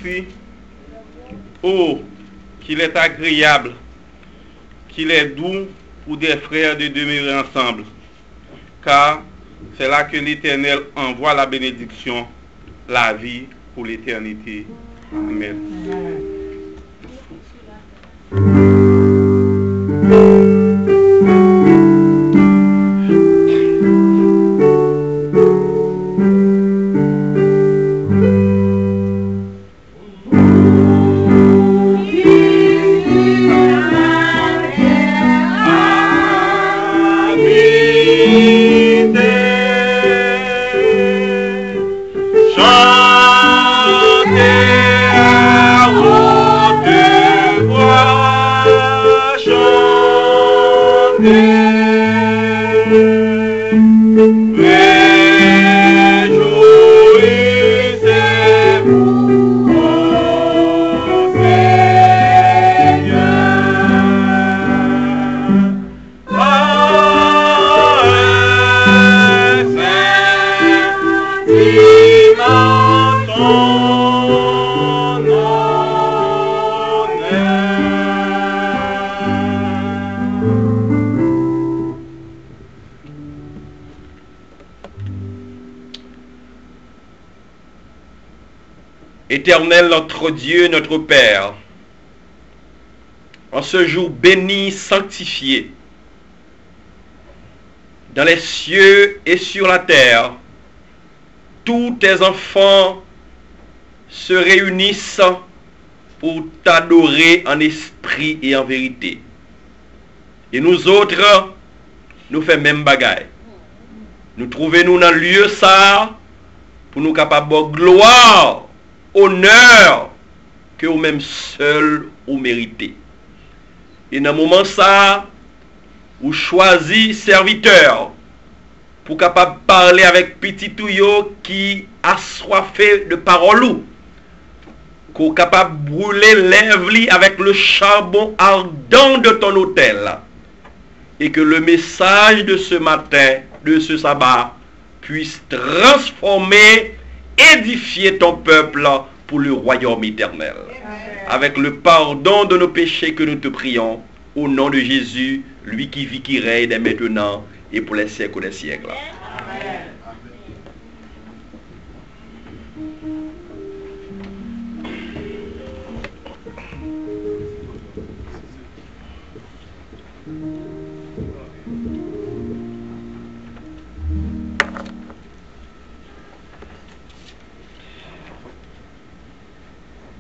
ainsi. Oh, qu'il est agréable, qu'il est doux pour des frères de demeurer ensemble, car c'est là que l'Éternel envoie la bénédiction, la vie pour l'éternité. Amen. Éternel notre Dieu, notre Père, en ce jour béni, sanctifié, dans les cieux et sur la terre, tous tes enfants se réunissent pour t'adorer en esprit et en vérité. Et nous autres, nous faisons même bagaille. Nous trouvons-nous dans le lieu ça pour nous capables de gloire, honneur que vous-même seul vous méritez. Et dans le moment ça, vous choisissez serviteur pour capable parler avec petit touyo qui a soifé de parole ou qu'on capable brûler lèvres avec le charbon ardent de ton autel et que le message de ce matin, de ce sabbat, puisse transformer, édifier ton peuple pour le royaume éternel. Avec le pardon de nos péchés que nous te prions, au nom de Jésus, lui qui vit, qui règne dès maintenant et pour les siècles des siècles. Amen.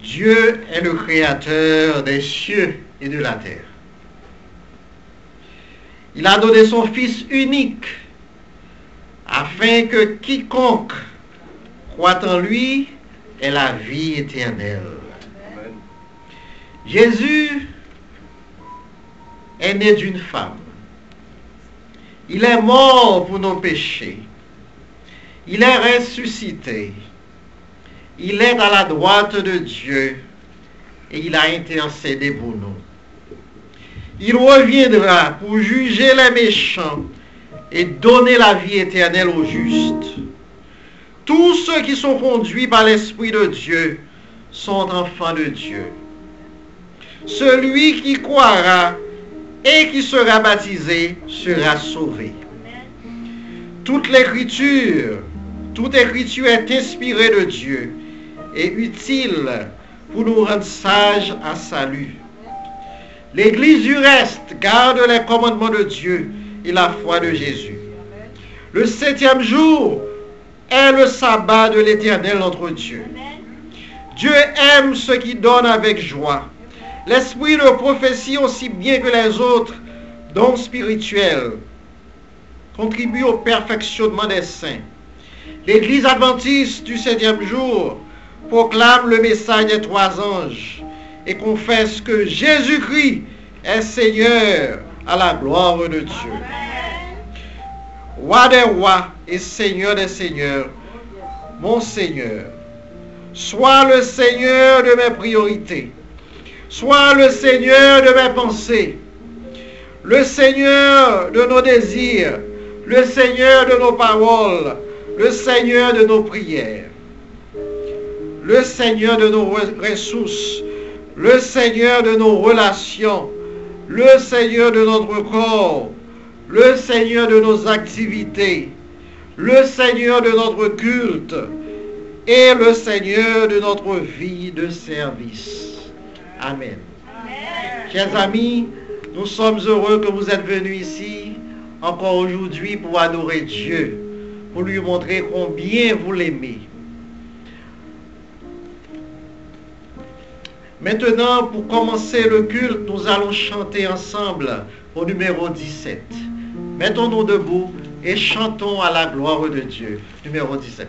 Dieu est le créateur des cieux et de la terre. Il a donné son Fils unique afin que quiconque croit en lui ait la vie éternelle. Amen. Jésus est né d'une femme. Il est mort pour nos péchés. Il est ressuscité. Il est à la droite de Dieu et il a intercédé pour nous. Il reviendra pour juger les méchants et donner la vie éternelle aux justes. Tous ceux qui sont conduits par l'Esprit de Dieu sont enfants de Dieu. Celui qui croira et qui sera baptisé sera sauvé. Toute l'écriture est inspirée de Dieu et utile pour nous rendre sages à salut. L'Église du reste garde les commandements de Dieu et la foi de Jésus. Le 7e jour est le sabbat de l'Éternel notre Dieu. Dieu aime ceux qui donnent avec joie. L'esprit de prophétie, aussi bien que les autres dons spirituels, contribue au perfectionnement des saints. L'Église adventiste du 7e jour proclame le message des 3 anges et confesse que Jésus-Christ est Seigneur à la gloire de Dieu. Roi des rois et Seigneur des seigneurs, mon Seigneur, sois le Seigneur de mes priorités, sois le Seigneur de mes pensées, le Seigneur de nos désirs, le Seigneur de nos paroles, le Seigneur de nos prières. le Seigneur de nos ressources, le Seigneur de nos relations, le Seigneur de notre corps, le Seigneur de nos activités, le Seigneur de notre culte et le Seigneur de notre vie de service. Amen. Chers amis, nous sommes heureux que vous êtes venus ici encore aujourd'hui pour adorer Dieu, pour lui montrer combien vous l'aimez. Maintenant, pour commencer le culte, nous allons chanter ensemble au numéro 17. Mettons-nous debout et chantons à la gloire de Dieu. Numéro 17.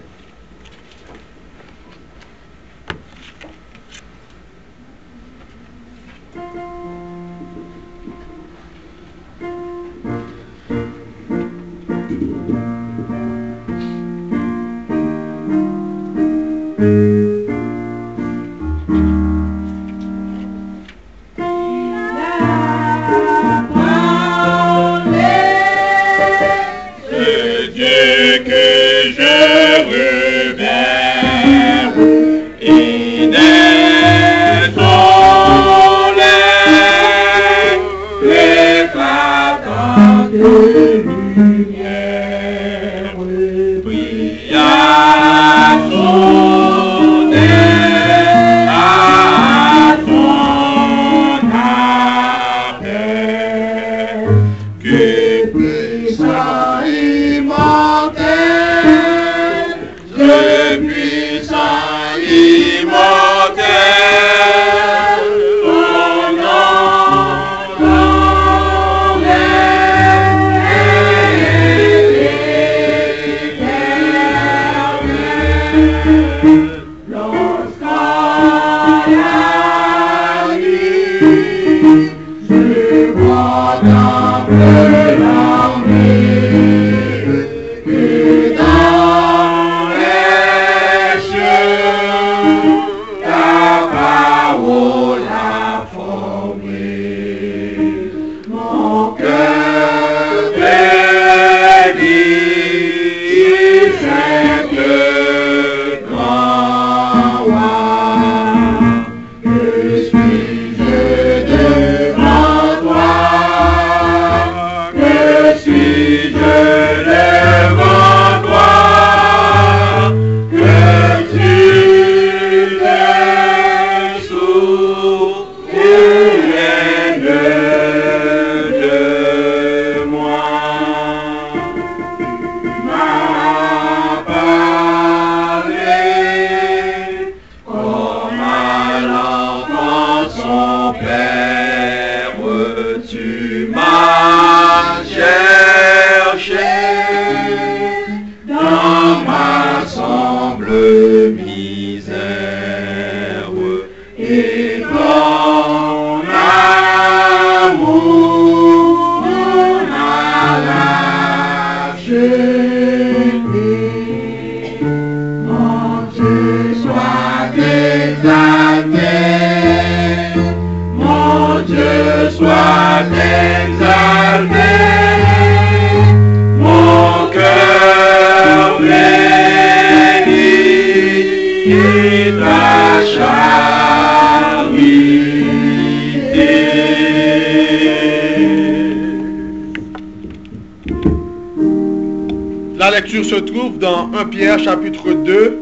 La lecture se trouve dans 1 Pierre chapitre 2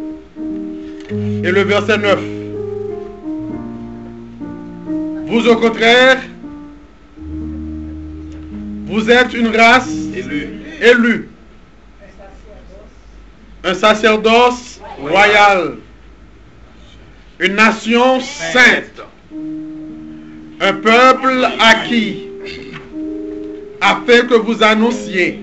et le verset 9. Vous au contraire, vous êtes une race élue, un sacerdoce royal, une nation sainte, un peuple acquis, afin que vous annonciez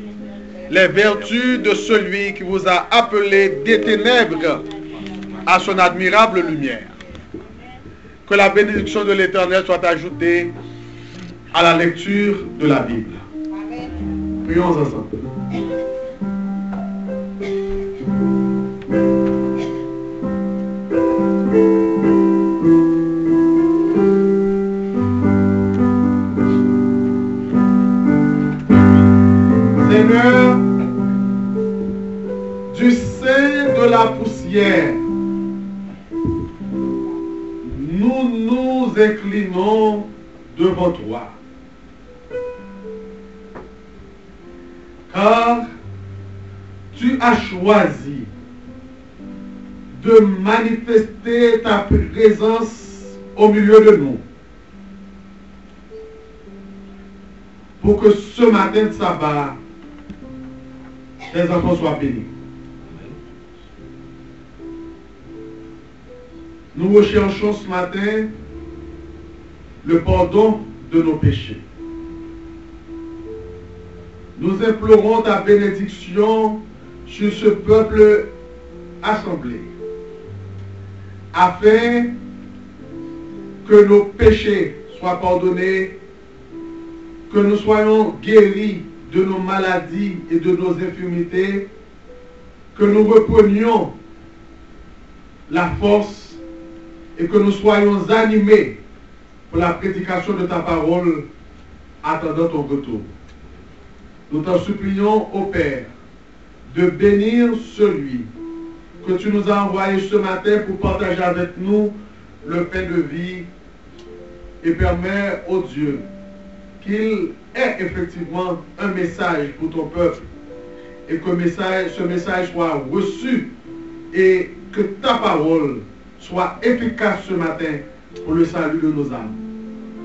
les vertus de celui qui vous a appelé des ténèbres à son admirable lumière. Que la bénédiction de l'Éternel soit ajoutée à la lecture de la Bible. Prions ensemble. Seigneur, du sein de la poussière, nous nous inclinons devant toi. Car tu as choisi de manifester ta présence au milieu de nous. Pour que ce matin de sabbat, tes enfants soient bénis. Nous recherchons ce matin le pardon de nos péchés. Nous implorons ta bénédiction sur ce peuple assemblé, afin que nos péchés soient pardonnés, que nous soyons guéris de nos maladies et de nos infirmités, que nous reprenions la force et que nous soyons animés pour la prédication de ta parole, attendant ton retour. Nous t'en supplions, ô Père, de bénir celui que tu nous as envoyé ce matin pour partager avec nous le pain de vie, et permets, ô Dieu, qu'il ait effectivement un message pour ton peuple, et que ce message soit reçu, et que ta parole soit efficace ce matin pour le salut de nos âmes.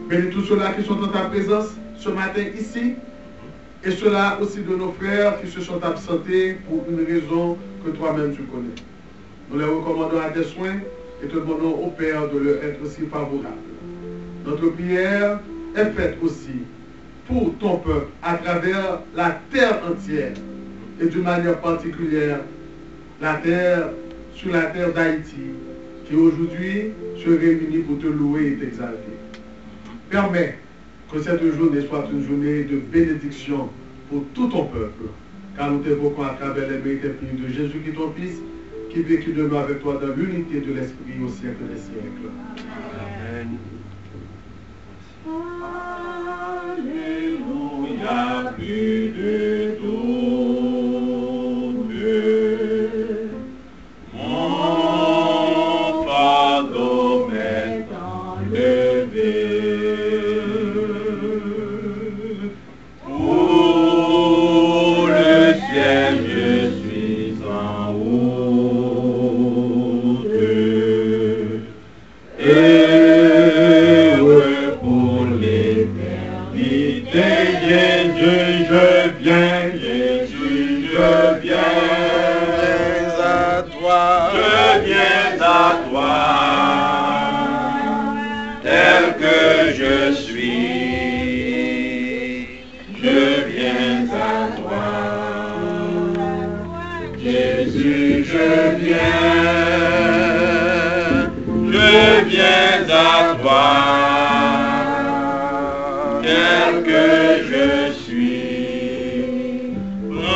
Bénis tous ceux-là qui sont en ta présence ce matin ici, et ceux-là aussi de nos frères qui se sont absentés pour une raison que toi-même tu connais. Nous les recommandons à tes soins et te demandons au Père de leur être aussi favorable. Notre prière est faite aussi pour ton peuple à travers la terre entière et d'une manière particulière sur la terre d'Haïti qui aujourd'hui se réunit pour te louer et t'exalter. Permets que cette journée soit une journée de bénédiction pour tout ton peuple, car nous t'évoquons à travers les mérites infinis de Jésus qui est ton Fils, qui vit et qui demeure avec toi dans l'unité de l'Esprit au siècle des siècles. Amen. Alléluia, plus de tout Dieu, mon fardeau m'est enlevé. Pour le ciel, je suis en route. Heureux pour l'éternité, Jésus, je viens, Jésus, je viens à toi, je viens à toi, tel que je suis, je viens à toi, Jésus, je viens à toi, tel que je suis, prends-moi.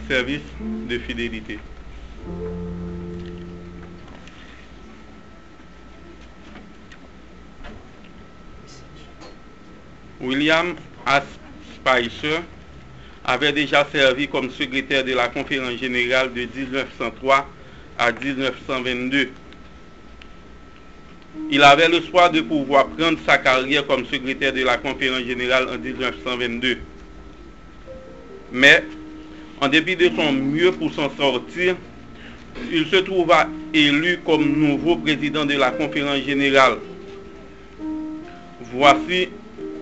Service de fidélité. William A. Spicer avait déjà servi comme secrétaire de la Conférence générale de 1903 à 1922. Il avait le choix de pouvoir prendre sa carrière comme secrétaire de la Conférence générale en 1922. Mais, en dépit de son mieux pour s'en sortir, il se trouva élu comme nouveau président de la Conférence générale. Voici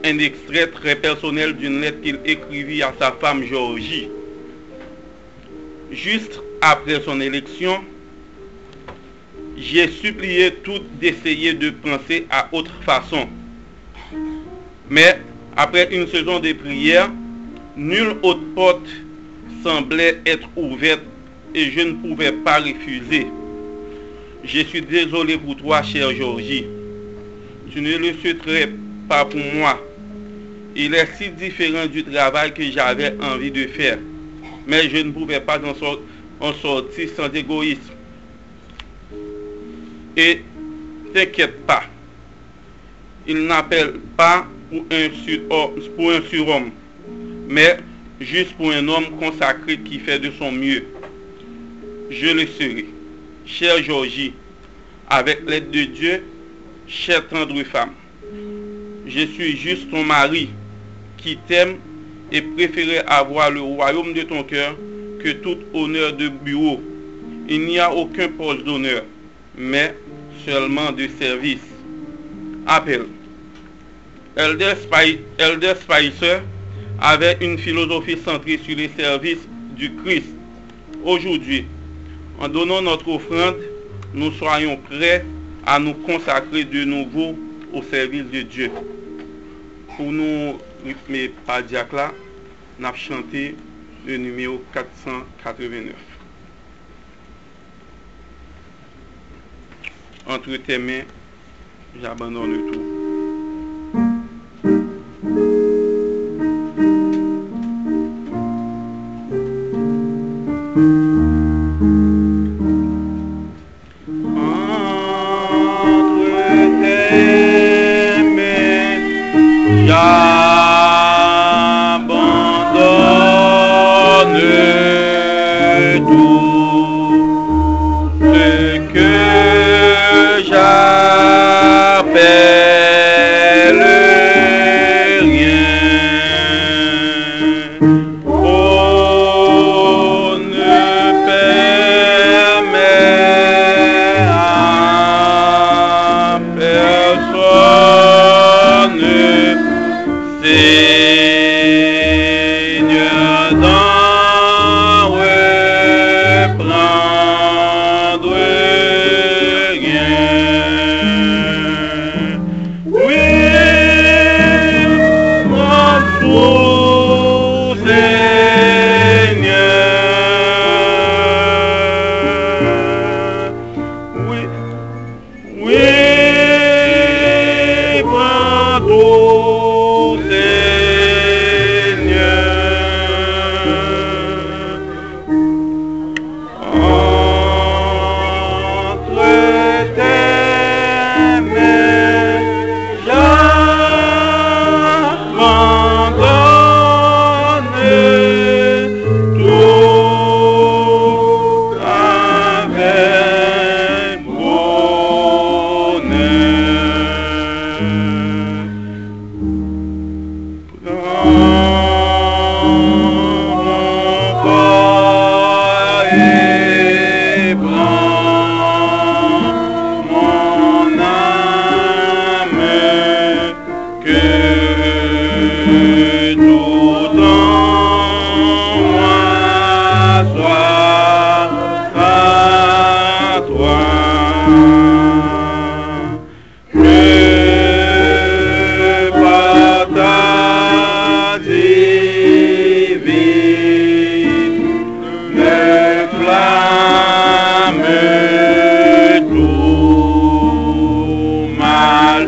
un extrait très personnel d'une lettre qu'il écrivit à sa femme Georgie. Juste après son élection, j'ai supplié toutes d'essayer de penser à autre façon. Mais après une saison de prière, nulle autre porte semblait être ouverte et je ne pouvais pas refuser. Je suis désolé pour toi, chère Georgie. Tu ne le souhaiterais pas pour moi. Il est si différent du travail que j'avais envie de faire. Mais je ne pouvais pas en sortir sans égoïsme. Et t'inquiète pas, il n'appelle pas pour un surhomme, mais juste pour un homme consacré qui fait de son mieux. Je le serai. Chère Georgie, avec l'aide de Dieu, chère tendre femme, je suis juste ton mari qui t'aime et préférait avoir le royaume de ton cœur que tout honneur de bureau. Il n'y a aucun poste d'honneur, mais seulement de service. Appel. Elder Spicer avait une philosophie centrée sur les services du Christ. Aujourd'hui, en donnant notre offrande, nous soyons prêts à nous consacrer de nouveau au service de Dieu. Pour nous rythmer par diacre là, nous avons chanté le numéro 489. Entre tes mains, j'abandonne le tout.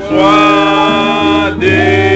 Soit des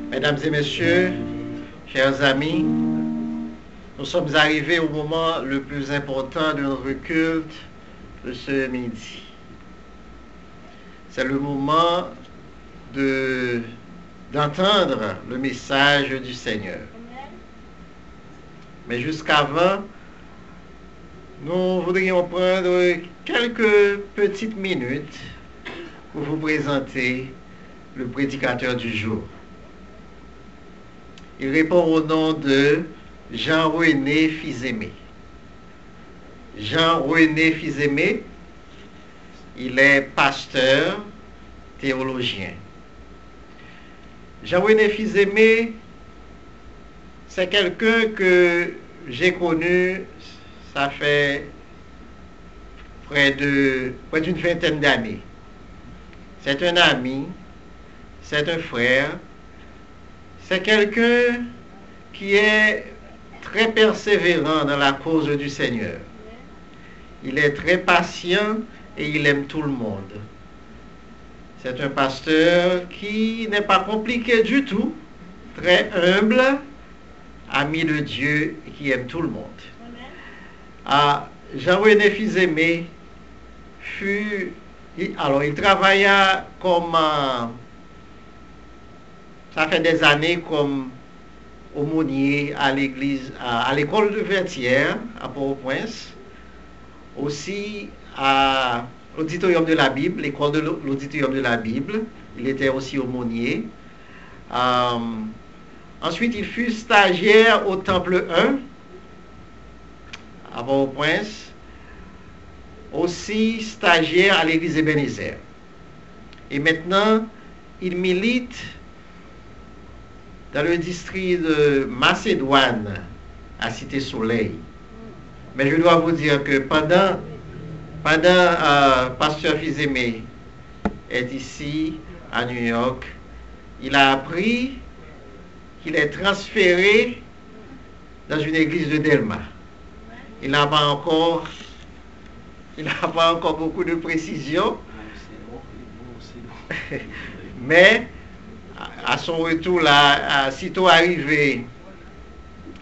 Mesdames et messieurs, chers amis, nous sommes arrivés au moment le plus important de notre culte de ce midi. C'est le moment d'entendre le message du Seigneur. Mais jusqu'avant, nous voudrions prendre quelques petites minutes pour vous présenter le prédicateur du jour. Il répond au nom de Jean-René Fils-Aimé. Jean-René Fils-Aimé, il est pasteur, théologien. Jean-René Fils-Aimé, c'est quelqu'un que j'ai connu, ça fait près d'une vingtaine d'années. C'est un ami, c'est un frère, c'est quelqu'un qui est très persévérant dans la cause du Seigneur. Il est très patient et il aime tout le monde. C'est un pasteur qui n'est pas compliqué du tout, très humble, ami de Dieu et qui aime tout le monde. Jean-René Fils-Aimé il travailla comme, ça fait des années comme aumônier à l'église, à l'école de Vertières, à Port-au-Prince, aussi à l'auditorium de la Bible, l'école de l'auditorium de la Bible, il était aussi aumônier. Ensuite, il fut stagiaire au Temple 1, à Port-au-Prince, aussi stagiaire à l'église Ebenezer. Et maintenant, il milite dans le district de Macédoine, à Cité-Soleil. Mais je dois vous dire que pendant Pasteur Fils-Aimé est ici, à New York, il a appris qu'il est transféré dans une église de Delma. Il n'a pas encore beaucoup de précisions, mais à son retour là, sitôt arrivé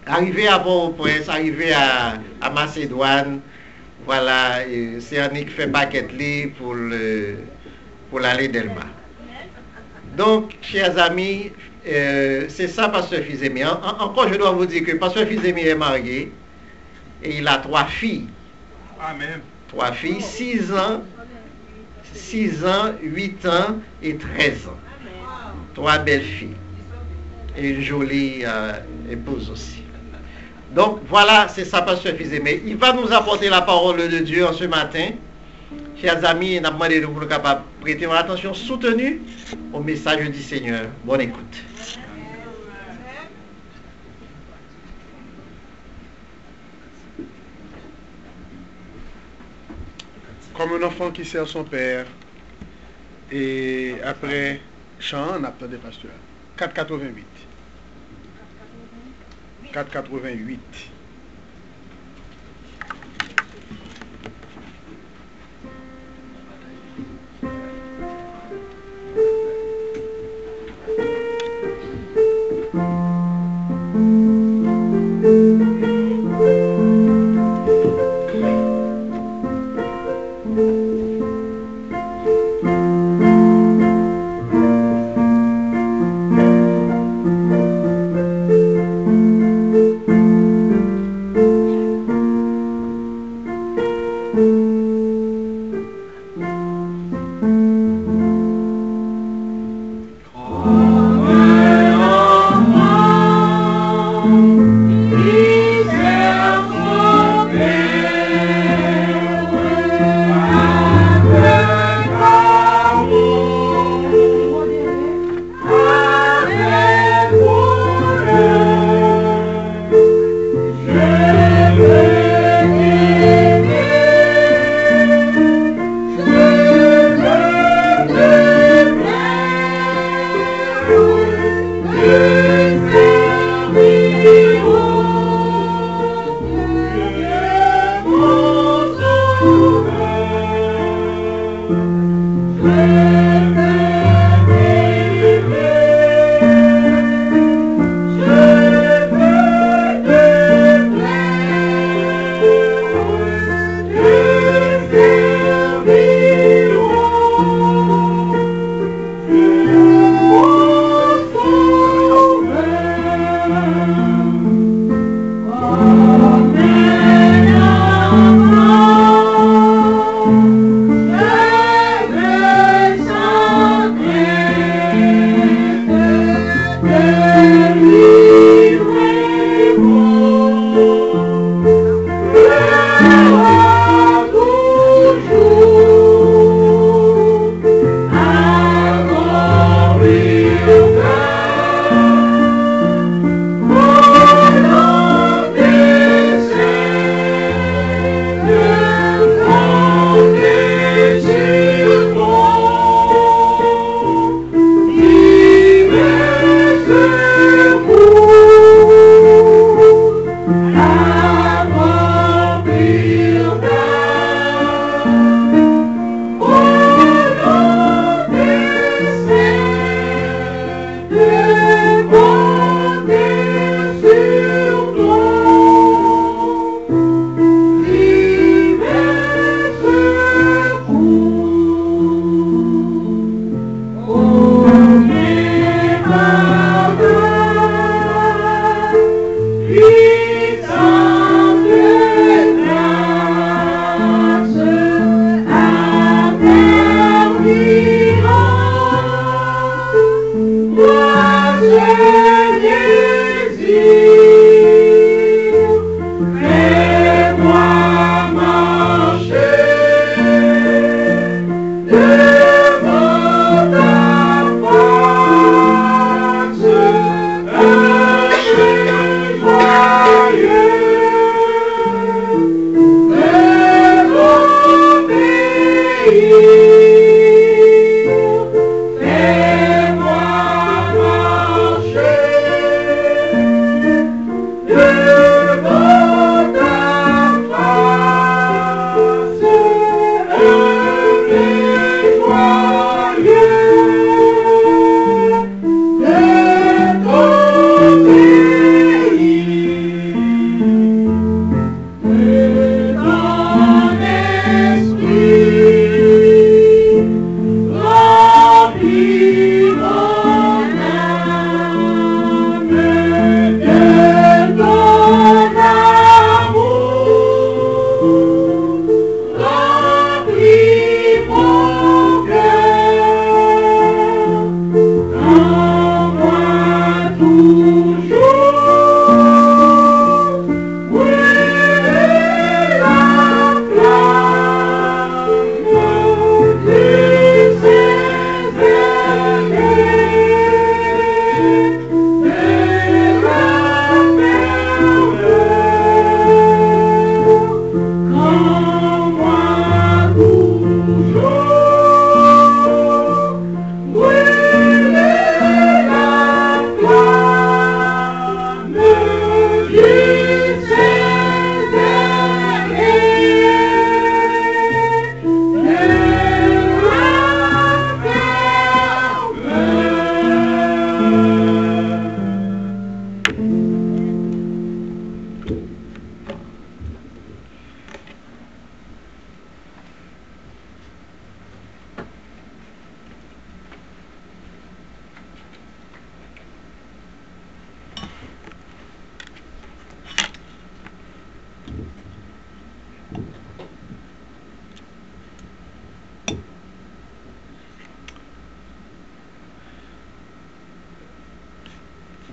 à Port-au-Prince, arrivé à Macédoine, voilà, c'est Annick fait paquet pour l'aller Delma. Donc, chers amis, c'est ça, Pasteur Fils-Aimé. Encore, je dois vous dire que Pasteur Fils-Aimé est marié et il a 3 filles. Amen. 3 filles, 6 ans, 8 ans et 13 ans. 3 belles filles. Et une jolie épouse aussi. Donc voilà, c'est ça, Pasteur Fils-Aimé. Il va nous apporter la parole de Dieu en ce matin. Chers amis, nous demandé de vous capable prêter une attention soutenue au message du Seigneur. Bonne écoute. Comme un enfant qui sert son père, et après chant, on attend des pasteurs. 488. 488.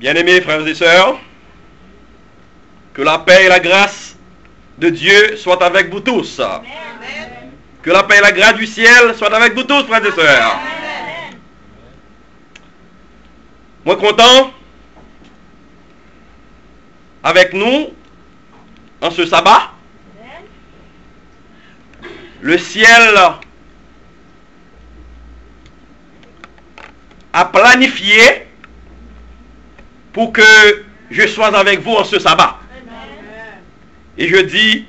Bien-aimés frères et sœurs, que la paix et la grâce de Dieu soient avec vous tous. Amen. Que la paix et la grâce du ciel soient avec vous tous, frères et sœurs. Amen. Moi content avec nous en ce sabbat. Amen. Le ciel a planifié pour que je sois avec vous en ce sabbat. Amen. Et je dis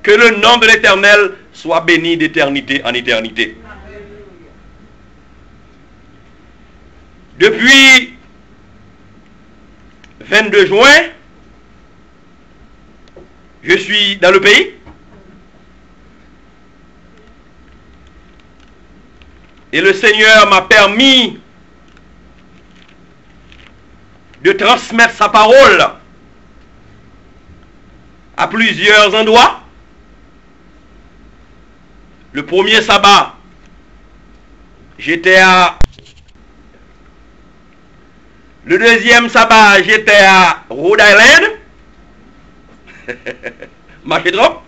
que le nom de l'Éternel soit béni d'éternité en éternité. Amen. Depuis 22 juin, je suis dans le pays. Et le Seigneur m'a permis de transmettre sa parole à plusieurs endroits. Le premier sabbat, j'étais à... Le deuxième sabbat, j'étais à Rhode Island. Marché trop.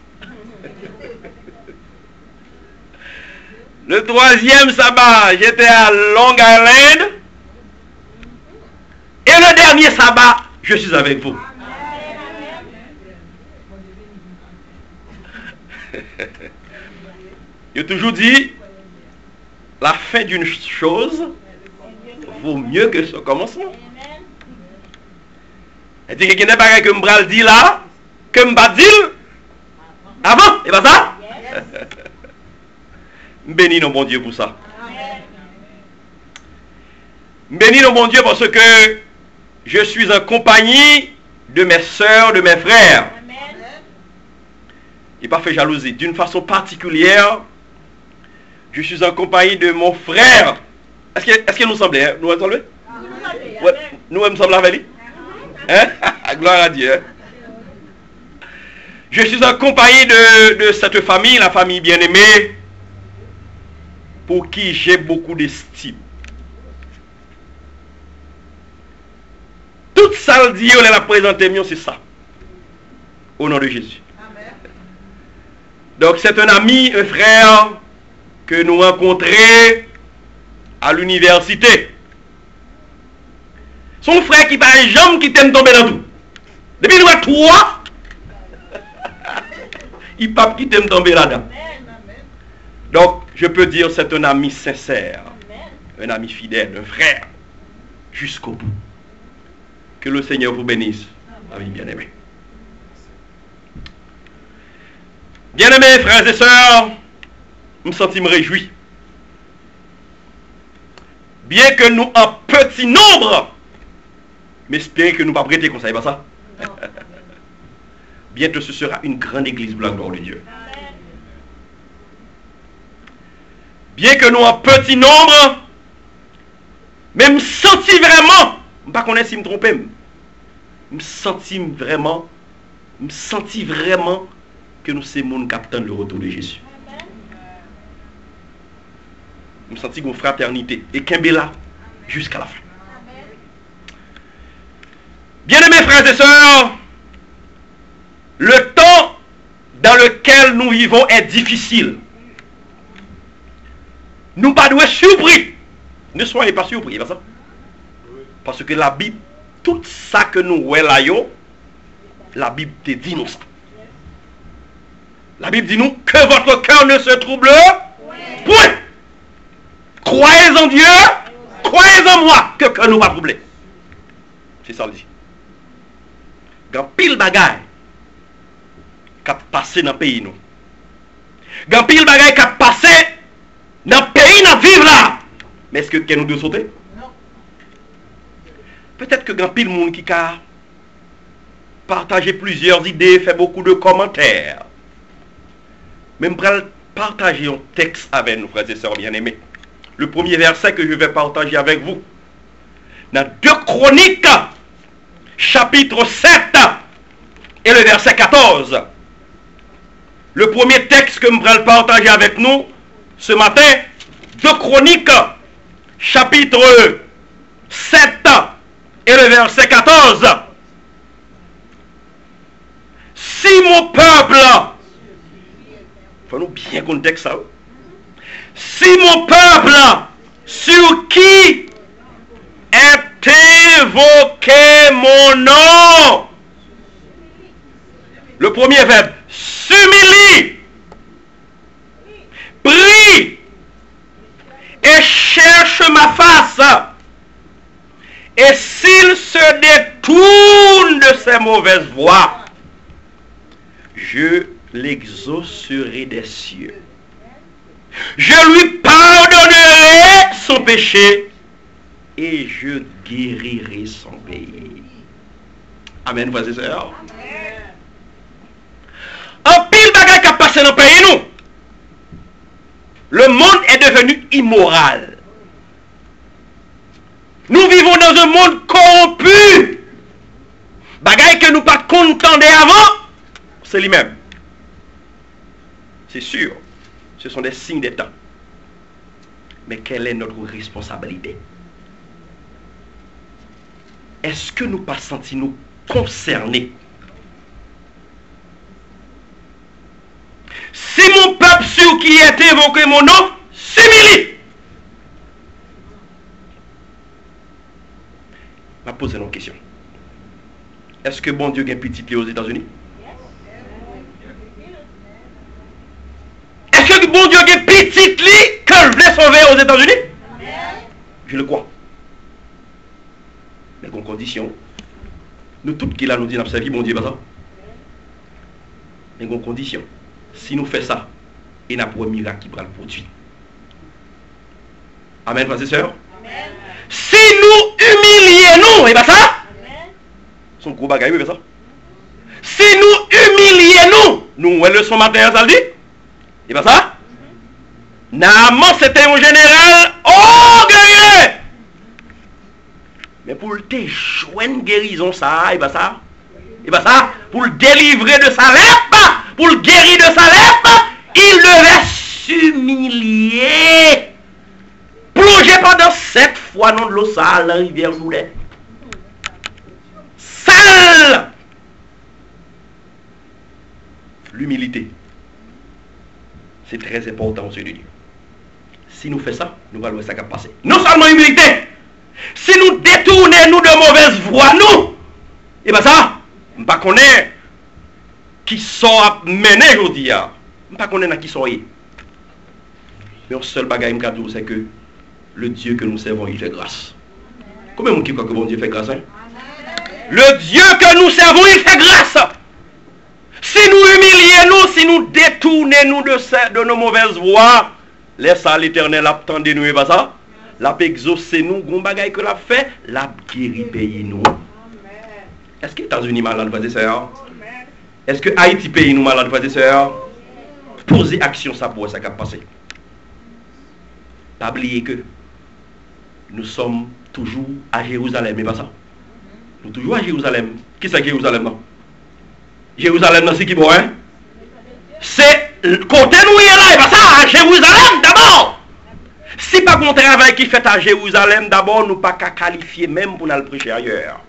Le troisième sabbat, j'étais à Long Island. Et le dernier sabbat, je suis avec vous. J'ai toujours dit, la fin d'une chose vaut mieux que son commencement. Et dit qu'il n'y a pas que je dis là, que je ne dis pas avant, et pas ça? Bénis nos bon Dieu pour ça. Bénis nos bon Dieu parce que je suis en compagnie de mes sœurs, de mes frères. Il n'a pas fait jalousie. D'une façon particulière, je suis en compagnie de mon frère. Est-ce que nous semblons, hein? Nous semblons? Ouais, nous semblons avec lui. Hein? Gloire à Dieu. Hein? Je suis en compagnie de cette famille, la famille bien-aimée, pour qui j'ai beaucoup d'estime. ça le dit, on l'a présenté, c'est ça. Au nom de Jésus. Amen. Donc c'est un ami, un frère que nous rencontrons à l'université. Son frère qui par jambe qui t'aime tomber dans tout. Depuis nous avons trois, il pas qui t'aime tomber là-dedans. Donc je peux dire c'est un ami sincère, un ami fidèle, un frère, jusqu'au bout. Que le Seigneur vous bénisse, amis bien-aimés. Bien-aimés frères et sœurs, je me sens réjoui. Bien que nous en petit nombre, mais espérez que nous ne pas prêter comme ça, pas ça. Bientôt ce sera une grande église pour la gloire de Dieu. Bien que nous en petit nombre, mais je me sens vraiment, je ne sais pas connaître si je me trompe, je me sens vraiment que nous sommes mon capitaine le retour de Jésus. Je me sens une fraternité et qu'un là jusqu'à la fin. Bien-aimés frères et sœurs, le temps dans lequel nous vivons est difficile. Nous ne pas être surpris. Ne soyez pas surpris, pas ça? Parce que la Bible, tout ça que nous voyons, la Bible te dit nous ça. La Bible dit nous que votre cœur ne se trouble point. Croyez en Dieu, croyez en moi, que cœur nous va troubler. C'est ça le dit. Quand pile bagaille qui a passé dans le pays nous. Quand pile bagaille qui a passé dans le pays nous vivre là. Mais est-ce que nous devons sauter? Non. Peut-être que quand pile monde qui a partagé plusieurs idées, fait beaucoup de commentaires. Même pour partager un texte avec nous, frères et sœurs bien-aimés. Le premier verset que je vais partager avec vous. Dans 2 Chroniques, chapitre 7 et le verset 14. Le premier texte que je vais partager avec nous ce matin, 2 Chroniques, chapitre 7 et le verset 14. Si mon peuple, faut-nous bien contexte ça. Si mon peuple, sur qui est évoqué mon nom, le premier verbe, s'humilie, prie et cherche ma face, et s'il se détourne de ses mauvaises voies, je l'exaucerai des cieux. Je lui pardonnerai son péché et je guérirai son pays. Amen, frères et sœurs. En pile bagaille qui a passé dans le pays, nous. Le monde est devenu immoral. Nous vivons dans un monde corrompu. Bagaille que nous pas contenter avant, c'est lui-même. C'est sûr. Ce sont des signes des temps. Mais quelle est notre responsabilité? Est-ce que nous pas senti nous concernés? Si mon peuple sur qui est évoqué mon nom s'humilie. Je vais poser une question. Est-ce que bon Dieu a un petit aux États-Unis? Est-ce que bon Dieu a un petit lit que je vais sauver aux États-Unis? Je le crois. Mais en condition, nous tous qui là nous disons observer bon Dieu pas ça. Mais en condition, si nous faisons ça, il n'y a pas un miracle qui va le produire. Amen, frères et sœurs. Si nous humilions, et bien ça, son gros bagaille, et ça. Si nous humilions, nous, le son matin, ça le dit, et bien ça, Naaman c'était un général orgueilleux. Mais pour le joindre guérison, ça, et bien ça, pour le délivrer de sa lèpre, pour le guérir de sa lèpre, il devait s'humilier. Plonger pendant 7 fois dans l'eau sale, la rivière Joulet. L'humilité, c'est très important aux yeux de Dieu. Si nous faisons ça, nous allons voir ça qui va passer. Non seulement humilité, si nous détournons nous de mauvaises voies, nous, et bien ça, je ne connais pas qui sort mener aujourd'hui. Je ne connais pas qui sort. Mais le seul bagage que je c'est que le Dieu que nous servons, il fait grâce. Combien de gens qui croient que bon Dieu fait grâce? Le Dieu que nous servons, il fait grâce. Si nous humilions, si nous détournons de nos mauvaises voies, laisse à l'Éternel attendre nous et pas ça. La exaucer nous, gon bagay que la fait, la guéri pays nous. Est-ce que les États-Unis malades, frères et sœurs? Est-ce que Haïti pays nous malades, frères et sœurs? Posez action ça pour ça qui a passé. Pas oublier que nous sommes toujours à Jérusalem, mais pas ça. Nous toujours à Jérusalem. Qui c'est Jérusalem non? Jérusalem, c'est qui bon, hein? C'est côté nous là, et pas ça, à Jérusalem d'abord. Si pas qu'on travail qui fait à Jérusalem d'abord, nous pas qu'à qualifier même pour nous prêcher ailleurs.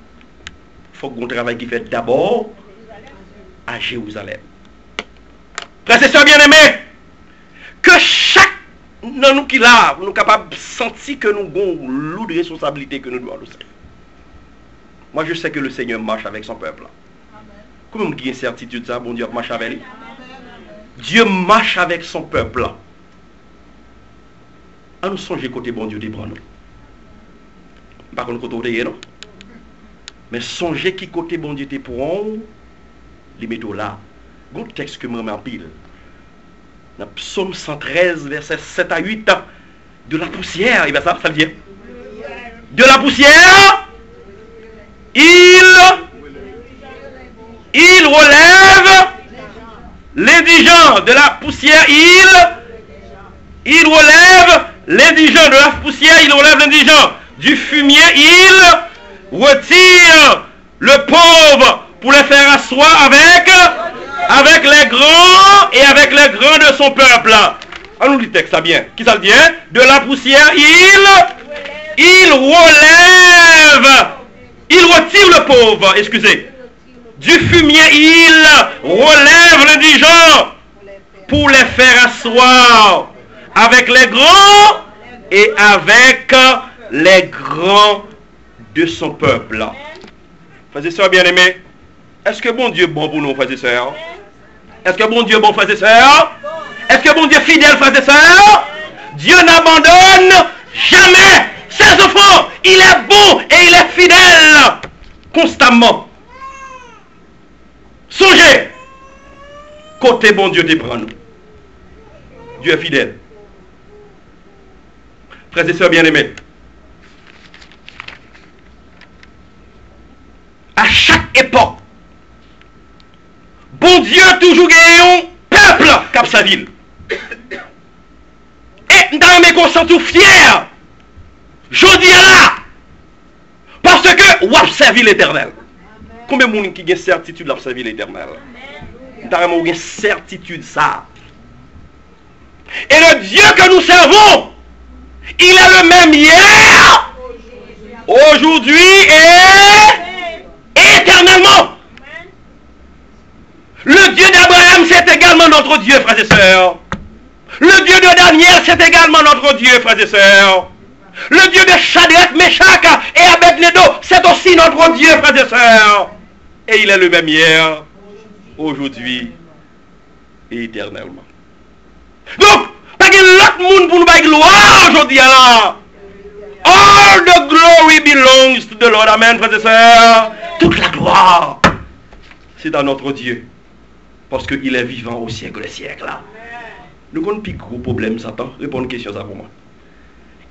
Il faut qu'on travail qui fait d'abord à Jérusalem. Frères et sœurs bien-aimés, que chaque dans nous qui là, nous capables de sentir que nous avons lourde responsabilité que nous devons nous faire. Moi je sais que le Seigneur marche avec son peuple. Comment qui a une certitude ça, bon Dieu marche avec lui? Dieu marche avec son peuple. À nous songer côté bon Dieu te prend nous. Pas qu'on côté non. Mais songez qui côté bon Dieu te prend, les métaux là. Un texte que me met en pile. Dans Psaume 113, verset 7 à 8, de la poussière, et bien ça veut dire. De la poussière, il relève l'indigent. De la poussière, il relève l'indigent. De la poussière, il relève l'indigent. Du fumier, il retire le pauvre pour le faire asseoir avec les grands et avec les grands de son peuple. On nous dit le texte, ça bien. Qui ça le dit, hein? De la poussière, il relève, il retire le pauvre, excusez. Du fumier, il relève l'indigent pour les faire asseoir avec les grands et avec les grands de son peuple. Frères et sœurs bien-aimés, est-ce que bon Dieu est bon pour nous, frères et sœurs? Est-ce que bon Dieu est bon, frères et sœurs? Est-ce que bon Dieu est fidèle, frères et sœurs? Dieu n'abandonne jamais ses enfants. Il est bon et il est fidèle constamment. Songez, côté bon Dieu te prend nous. Dieu est fidèle. Frères et sœurs bien-aimés, à chaque époque, bon Dieu toujours gagne un peuple cap sa ville. Et dans mes consciences tout fiers, je dis là, parce que vous avez servi l'Éternel. Combien de monde qui a certitude de servir l'Éternel? Dans une certitude ça. Et le Dieu que nous servons, il est le même hier, aujourd'hui et éternellement. Le Dieu d'Abraham, c'est également notre Dieu, frères et sœurs. Le Dieu de Daniel, c'est également notre Dieu, frères et sœurs. Le Dieu de Shadrach, Meshach et Abednego, c'est aussi notre Dieu, frères et sœurs. Et il est le même hier, aujourd'hui et éternellement. Donc, pas qu'il y ait l'autre monde pour nous faire gloire aujourd'hui. All the glory belongs to the Lord. Amen, frères et sœurs. Toute la gloire, c'est à notre Dieu. Parce qu'il est vivant au siècle des siècles. Nous avons un plus gros problème, Satan. Réponds une question ça pour moi.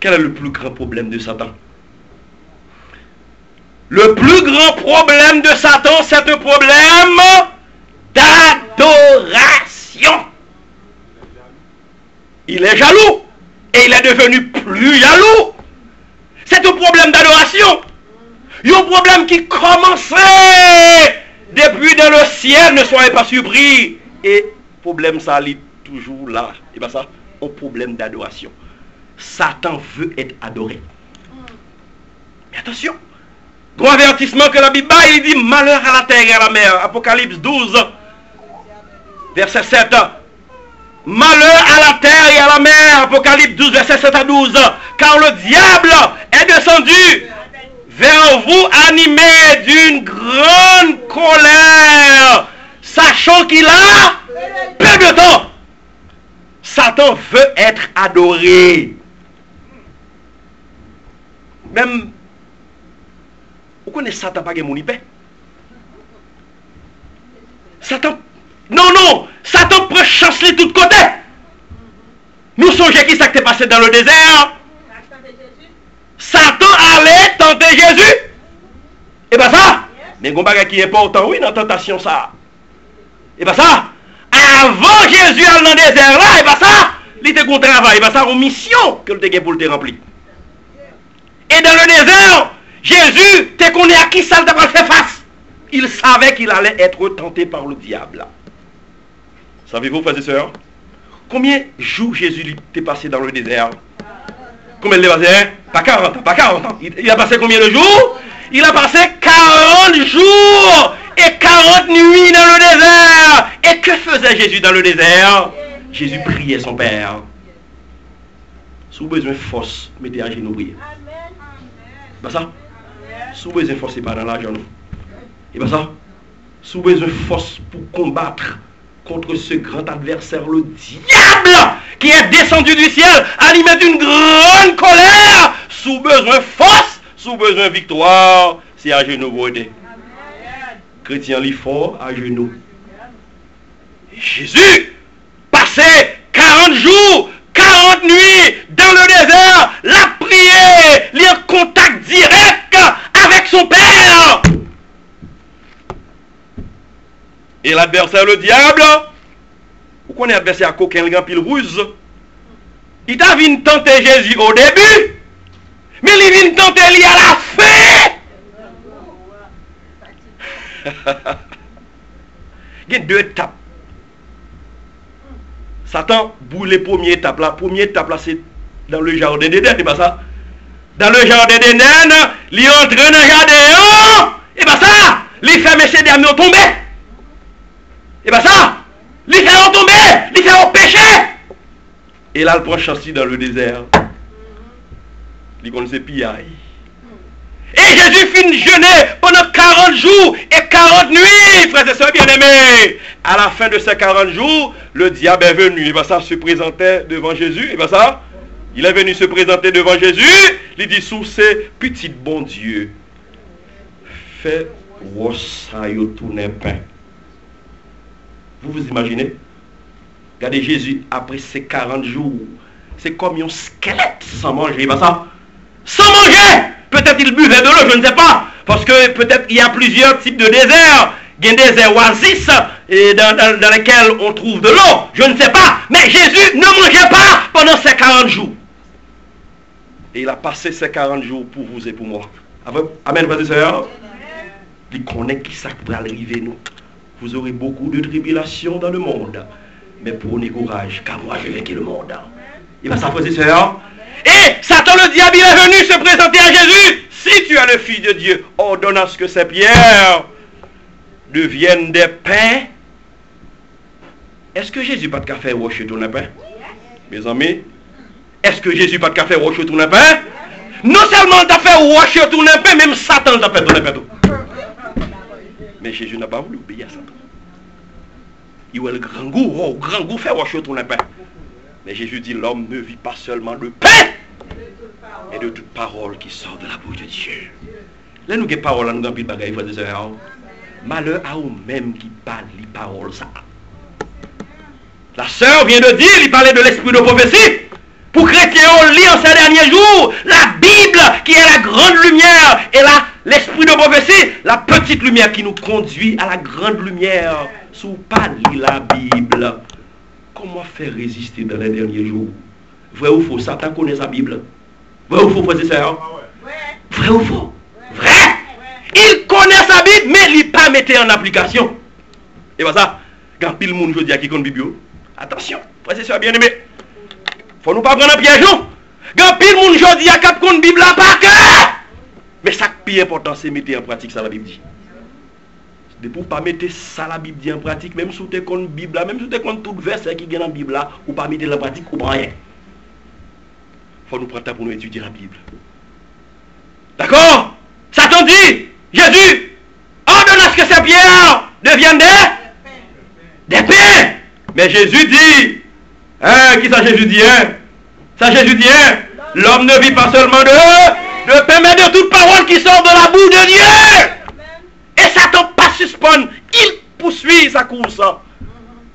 Quel est le plus grand problème de Satan? Le plus grand problème de Satan, c'est un problème d'adoration. Il est jaloux. Et il est devenu plus jaloux. C'est un problème d'adoration. Il y a un problème qui commençait depuis dans le ciel, ne soyez pas surpris. Et problème ça, il est toujours là. Et bien ça, un problème d'adoration. Satan veut être adoré. Mais attention, Grand avertissement que la Bible a, il dit malheur à la terre et à la mer. Apocalypse 12, verset 7. Malheur à la terre et à la mer. Apocalypse 12, verset 7 à 12. Car le diable est descendu vers vous animé d'une grande colère, sachant qu'il a peu de temps. Satan veut être adoré. Même, vous connaissez Satan pas mon paix? Satan, non, Satan prend chasse de tous côtés. Nous songez qui s'est passé dans le désert? Satan allait tenter Jésus. Et bien ça, mais un bagage qui est important, oui, dans la tentation ça. Et bien ça, avant Jésus aller dans le désert là, et bien ça, il était un travail, et bien ça, une mission que le était pour le remplir. Et dans le désert, Jésus, te connaît à qui ça t'a fait face. Il savait qu'il allait être tenté par le diable. Savez-vous, frères et sœurs, combien de jours Jésus t'est passé dans le désert? Combien il est passé? Pas 40 ans, pas 40 ans. Il a passé combien de jours? Il a passé 40 jours et 40 nuits dans le désert. Et que faisait Jésus dans le désert? Jésus priait son Père. Si vous avez besoin de force, mettez à genoux prier. Pas ça? Si vous avez besoin de force, c'est pas dans l'argent. Et pas ça? Si vous avez besoin de force pour combattre contre ce grand adversaire, le diable, qui est descendu du ciel, animé d'une grande colère, sous besoin de force, sous besoin de victoire, c'est à genoux vous aider. Chrétien, il faut à genoux. Et Jésus passait 40 jours, 40 nuits dans le désert, la prière, il en contact direct avec son Père. Et l'adversaire, le diable, vous connaissez l'adversaire à coquin, le grand pile ruse. Il t'a vu tenter Jésus au début, mais il vient tenter lui à la fin. Il y a deux étapes. Satan boule les premières étapes. La première étape là, c'est dans le jardin d'Éden, c'est pas ça? Dans le jardin d'Éden, il entre dans le jardin, et pas ça, il fait mes derniers tomber. Et bien ça, il fait tomber, il fait péché. Et là, il prend chance dans le désert. Il connaissait pillaille. Et Jésus finit jeûner pendant 40 jours et 40 nuits, frères et sœurs bien-aimés. À la fin de ces 40 jours, le diable est venu. Et bien ça, se présentait devant Jésus. Et bien ça, il est venu se présenter devant Jésus. Il dit, sous ces petits bons dieux, fais rosayo tourner pain. Vous vous imaginez? Regardez Jésus, après ces 40 jours, c'est comme un squelette sans manger, pas ça? Sans manger! Peut-être il buvait de l'eau, je ne sais pas. Parce que peut-être il y a plusieurs types de déserts. Il y a des déserts oasis dans lesquels on trouve de l'eau. Je ne sais pas. Mais Jésus ne mangeait pas pendant ces 40 jours. Et il a passé ces 40 jours pour vous et pour moi. Amen, frères et sœurs. Il connaît qui ça va arriver, nous. Vous aurez beaucoup de tribulations dans le monde. Mais prenez courage, car moi je vaincu le monde. Il va ça, frères et sœurs. Et Satan le diable, il est venu se présenter à Jésus. Si tu es le Fils de Dieu, ordonne à ce que ces pierres deviennent des pains. Est-ce que Jésus n'a pas de café rocher ton pain? Mes amis, est-ce que Jésus n'a pas de café rocher ton pain? Non seulement tu as fait rocher ton pain, même Satan t'a fait ton pain. Mais Jésus n'a pas voulu obéir à Satan. Il a le grand goût fait rocher ton pain. Mais Jésus dit, l'homme ne vit pas seulement de pain, mais de toute parole qui sort de la bouche de Dieu. Là, nous avons parole, nous avons des bagailles, frères et sœurs. Malheur à vous-même qui parle les paroles, ça. La sœur vient de dire, il parlait de l'esprit de prophétie. Pour chrétiens, on lit en ces derniers jours la Bible, qui est la grande lumière, et là, l'esprit de prophétie, la petite lumière qui nous conduit à la grande lumière. Sous pas lire la Bible. Comment faire résister dans les derniers jours? Vrai ou faux? Satan connaît sa Bible. Vrai ou faux, frères et sœurs? Vrai ou faux? Vrai! Il connaît sa Bible, mais il n'a pas mis en application. Et bien ça, quand pile monde je dis à qui connaît la Bible, attention, frères et sœurs bien-aimés. Faut nous pas prendre un piège, non? Quand pile monde je dis à qui connaît la Bible par cœur. Mais ça plus important, c'est mettre en pratique ça la Bible dit. De pour pas mettre ça la Bible dit en pratique, même si tu es contre Bible là, même si tu es contre tout verset qui est dans la Bible là, ou pas mettre la pratique ou pas rien. Faut nous prendre temps pour nous étudier la Bible. D'accord? Satan dit, Jésus, ordonne à ce que ces pierres deviennent des pains. Mais Jésus dit, qui ça Jésus dit, ça Jésus dit, l'homme ne vit pas seulement de pain, mais de toute parole qui sort de la bouche de Dieu. Et Satan pas suspend, il poursuit sa course.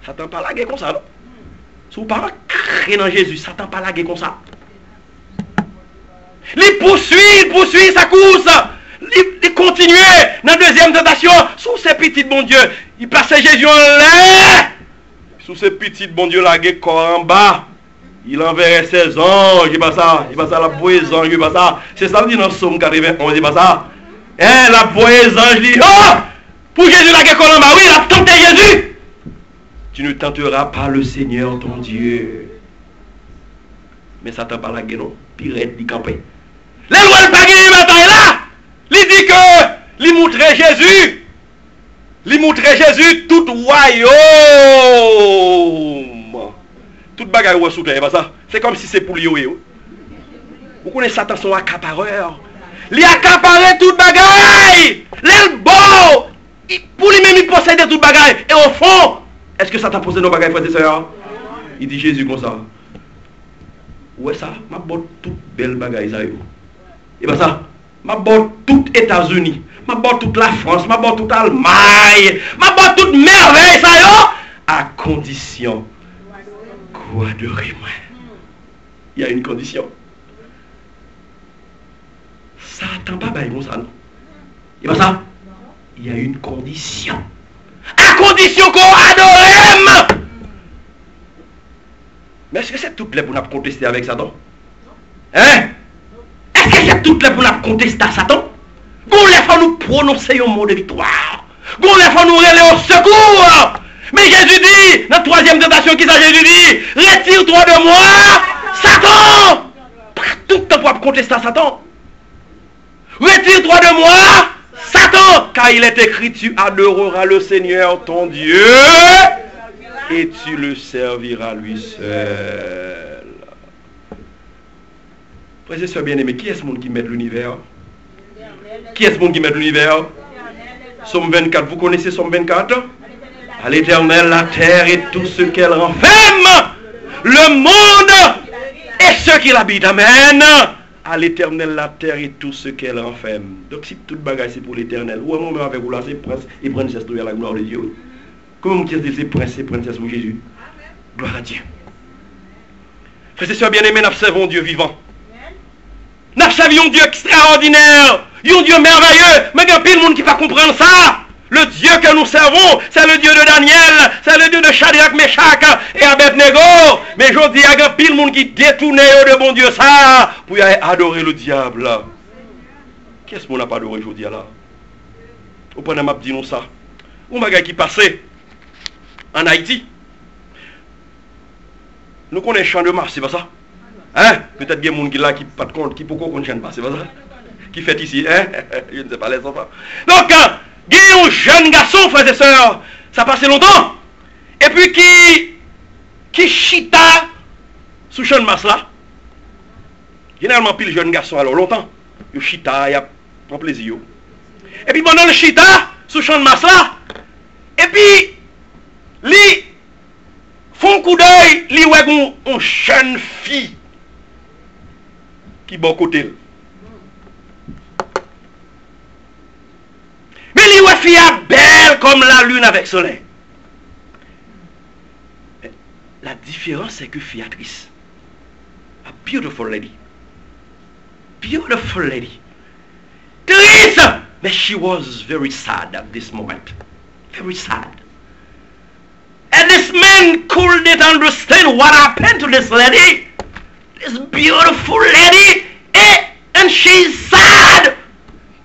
Satan pas lagué comme ça, non? Si vous parlez créer dans Jésus, Satan pas lagué comme ça. Il poursuit sa course. Il continue dans la deuxième tentation. Sous ces petits bon Dieu, il passait Jésus en l'air. Sous ces petits bon Dieu, lagué corps en bas. Il enverrait ses anges, il pas ça, la poésie, il pas ça. C'est ça dit dans Somme 91, il pas ça. La poésie, ange dit, oh, pour Jésus la guerre en bas, oui, il a tenté Jésus. Tu ne tenteras pas le Seigneur ton Dieu. Mais Satan pas la guerre, non. Pirate dit campé. Les lois de bagaille bataille là. Il dit que, il montrait Jésus. Il montrait Jésus tout royaume. Toute bagaille ou sous terre, pas ça. C'est comme si c'est pour lui. Vous connaissez Satan son accapareur. Il accapare toute bagaille. Les beaux. Pour lui-même, il possède toute bagaille. Et au fond, est-ce que Satan possède nos bagailles, frères et sœurs? Il dit Jésus comme ça. Ouais, ça, m'a botte toute belle bagaille, ça. Et bien ça, m'a botte toute États-Unis. M'a botte toute la France. M'a botte toute l'Allemagne. M'a botte toute merveille, ça, yo. À condition quoi de moi. Il y a une condition. Ça attend pas comme ça, non? Et bien ça, il y a une condition. À condition qu'on adore. Mais est-ce que c'est toutes les pour nous contester avec Satan? Hein? Est-ce que c'est toutes les pour nous contester à Satan? Qu'on les faut nous prononcer un mot de victoire. Qu'on les faut nous relayer au secours. Mais Jésus dit, dans la troisième tentation, qui ça Jésus dit? Retire-toi de moi, Satan! Pas tout le temps pour contester à Satan. Retire-toi de moi, Satan! Car il est écrit, tu adoreras le Seigneur ton Dieu et tu le serviras lui seul. Frères et sœurs bien-aimés, qui est ce monde qui met l'univers? Qui est ce monde qui met l'univers? Somme 24, vous connaissez Somme 24? À l'Éternel la terre et tout ce qu'elle renferme, le monde et ceux qui l'habitent. Amen. À l'Éternel la terre et tout ce qu'elle renferme. Donc si toute bagaille c'est pour l'Éternel, ou un moment avec vous là, c'est prince et princesse de la gloire de Dieu. Comment vous dites c'est prince et princesse pour Jésus? Gloire à Dieu. Frères et sœurs bien-aimés, nous servons Dieu vivant. Nous servons Dieu extraordinaire, un Dieu merveilleux, mais il y a pile de monde qui ne va pas comprendre ça. Le Dieu que nous servons, c'est le Dieu de Daniel, c'est le Dieu de Shadrach, Meshach et Abednego. Mais je dis, il y a pile de monde qui détourne de bon Dieu ça pour adorer le diable. Qu'est-ce qu'on n'a pas adoré aujourd'hui là? Au point de m'a dit nous ça. Un bagage qui passait en Haïti. Nous connaissons Champ de Mars, c'est pas ça? Hein? Peut-être qu'il y a des gens qui là qui pas de compte, qui pourquoi qu'on ne chante pas, c'est pas ça? Qui fait ici, hein? Je ne sais pas les enfants. Donc, il y a un jeune garçon, frères et sœurs, ça passait longtemps, et puis qui chita sous Champ de Mars là. Généralement, puis le jeune garçon, alors longtemps, il chita, il a prend plaisir. Et puis pendant le chita sous Champ de Mars là, et puis, lui, font un coup d'œil, lui, ouais, une jeune fille qui bon côté. Mais lui, ouais, fille belle comme la lune avec soleil. La différence, c'est que fille triste. A beautiful lady. Beautiful lady. Triste! But she was very sad at this moment. Very sad. And this man couldn't understand what happened to this lady. This beautiful lady. And she's sad.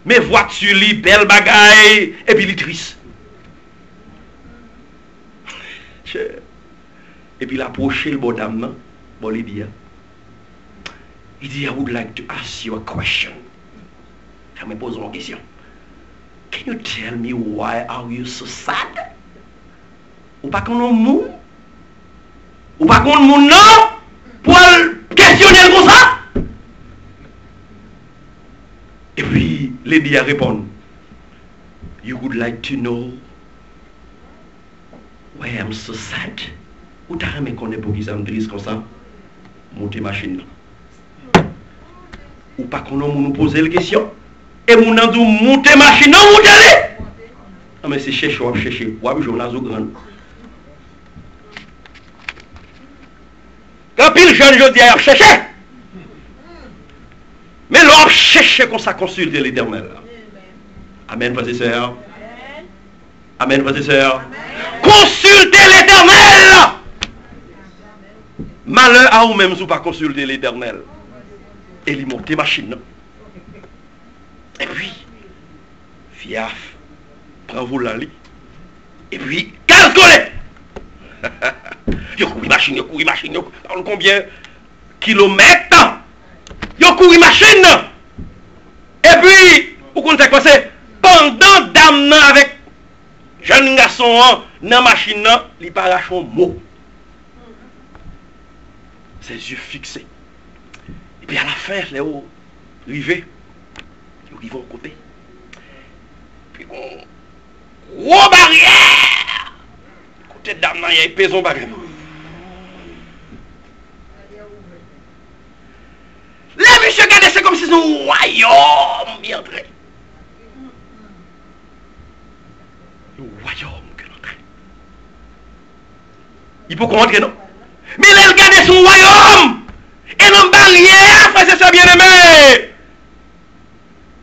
Mais vois-tu li belle bagaille et puis li triste. Et puis il approche le bon dame, bon il dit, I would like to ask you a question. Je me pose une question. Can you tell me why are you so sad? Ou pas qu'on a mou? Ou pas qu'on a mou non? Pour questionner comme ça? Et puis, Lady a répondu. You would like to know why I'm so sad? Ou t'as aimé qu'on est pour qui ça me triste comme ça? Monter machine. Ou pas qu'on a nous poser la question? Et mon a dit monter machine, non, monter. Ah mais c'est chercher, on chercher. Ouais, je l'ai grand. Quand pile jeune je dis à chercher. Mais l'homme cherche comme ça consulter l'Éternel. Amen, frères et sœurs. Amen, frères et sœurs. Consultez l'Éternel. Malheur à vous-même si vous pas consulter l'Éternel. Et lui monter machine. Et puis, fiaf, prends-vous la lit. Et puis, calculez. Yo couru machine, yo couru machine, yo combien kilomètres. Yo couru machine. Et puis, vous comptez quoi c'est? Pendant dame avec jeune garçon dans machine, il parache un mot. Ses yeux fixés. Et puis à la fin, les hauts rivés. Ils vont côté. Puis bon, gros barrière. Côté dame, il y a une maison barrière. Les messieurs regardez, c'est comme si c'est un royaume bien entré. Un royaume que l'entrée. Il peut rentrer, non? Mais les regardez son royaume. Et dans barrière, frère, c'est ça bien aimé.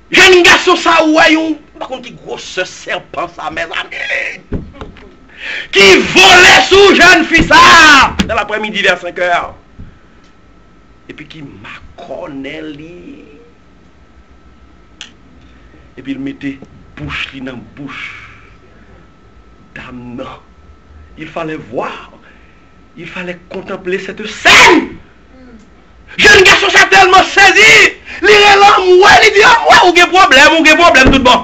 Jeune garçon, ça, voyons, par contre, qui gros serpent, ça, mes amis, qui volait sous jeune fille, ça, dans l'après-midi vers 5 heures. Et puis qui m'acconnait, et puis il mettait bouche dans la bouche. Dame, non. Il fallait voir, il fallait contempler cette scène. Jeune garçon, ça tellement saisi. Il est là, il dit, ouais, ou problème, tout bon.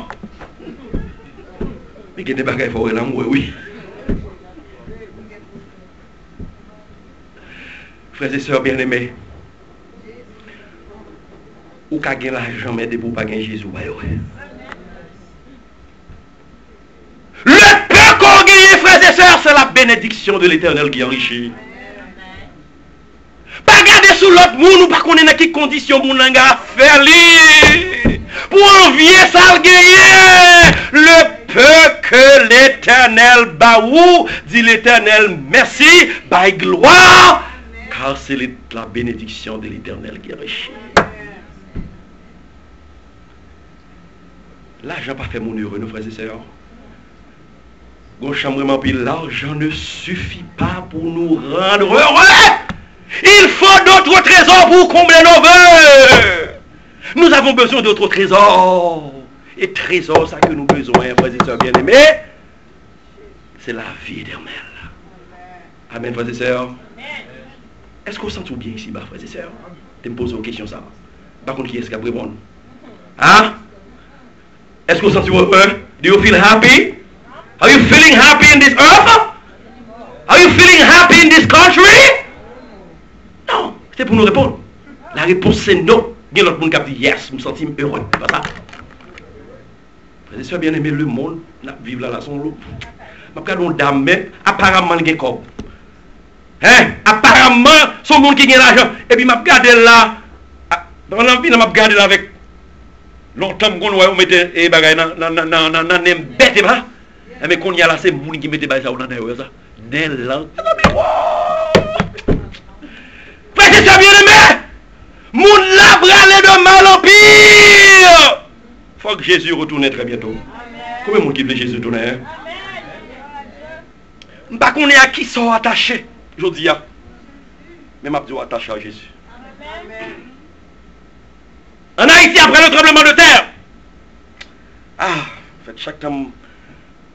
Mais il y a des bagages pour là, oui. Frères et sœurs bien-aimés, ou qu'à gagner l'argent, mais pour pas gagner Jésus, le peu qu'on gagne, frères et sœurs, c'est la bénédiction de l'Éternel qui enrichit. Pas garder sous l'autre monde ou pas qu'on est dans quelles conditions mon a faire li pour envier ça le gagner. Le peu que l'Éternel baou, dit l'Éternel merci, by gloire, car c'est la bénédiction de l'Éternel qui enrichit. L'argent pas fait mon heureux, nos frères et sœurs. L'argent ne suffit pas pour nous rendre heureux. Il faut d'autres trésors pour combler nos vœux. Nous avons besoin d'autres trésors. Et trésors, ça que nous avons besoin, frères et sœurs bien-aimés, c'est la vie éternelle. Amen, frères et sœurs. Est-ce qu'on sent tout bien ici, frères et sœurs? Tu me poses une question, ça. Par contre, qui est-ce qui a répondu? Hein? Est-ce qu'on sent tout heureux? Do you feel happy? Are you feeling happy in this earth? Are you feeling happy in this country? Non, c'est pour nous répondre. La réponse c'est non. Il y a l'autre monde qui a dit yes, je me sens heureux. C'est pas ça. Frères et sœurs bien-aimés, le monde, vivre là, son lot. Je regarde une dame, mais apparemment, il y a un corps. Hein? Apparemment, son monde qui a l'argent. Et puis, je regarde là, dans l'envie, je regarde là avec longtemps, on mettait des bagages dans les bêtes. Mais quand il y a là, c'est le monde qui met des bagages dans les bêtes. Des langues. Frère et sœurs bien-aimés, mon la bralé de mal en pire. Faut que Jésus retourne très bientôt. Combien de monde qui veut Jésus retourner? Je ne sais pas qu'on est à qui sont attachés. Je dis, mais je suis attaché à Jésus. En Haïti, après le tremblement de terre, fait chaque temps,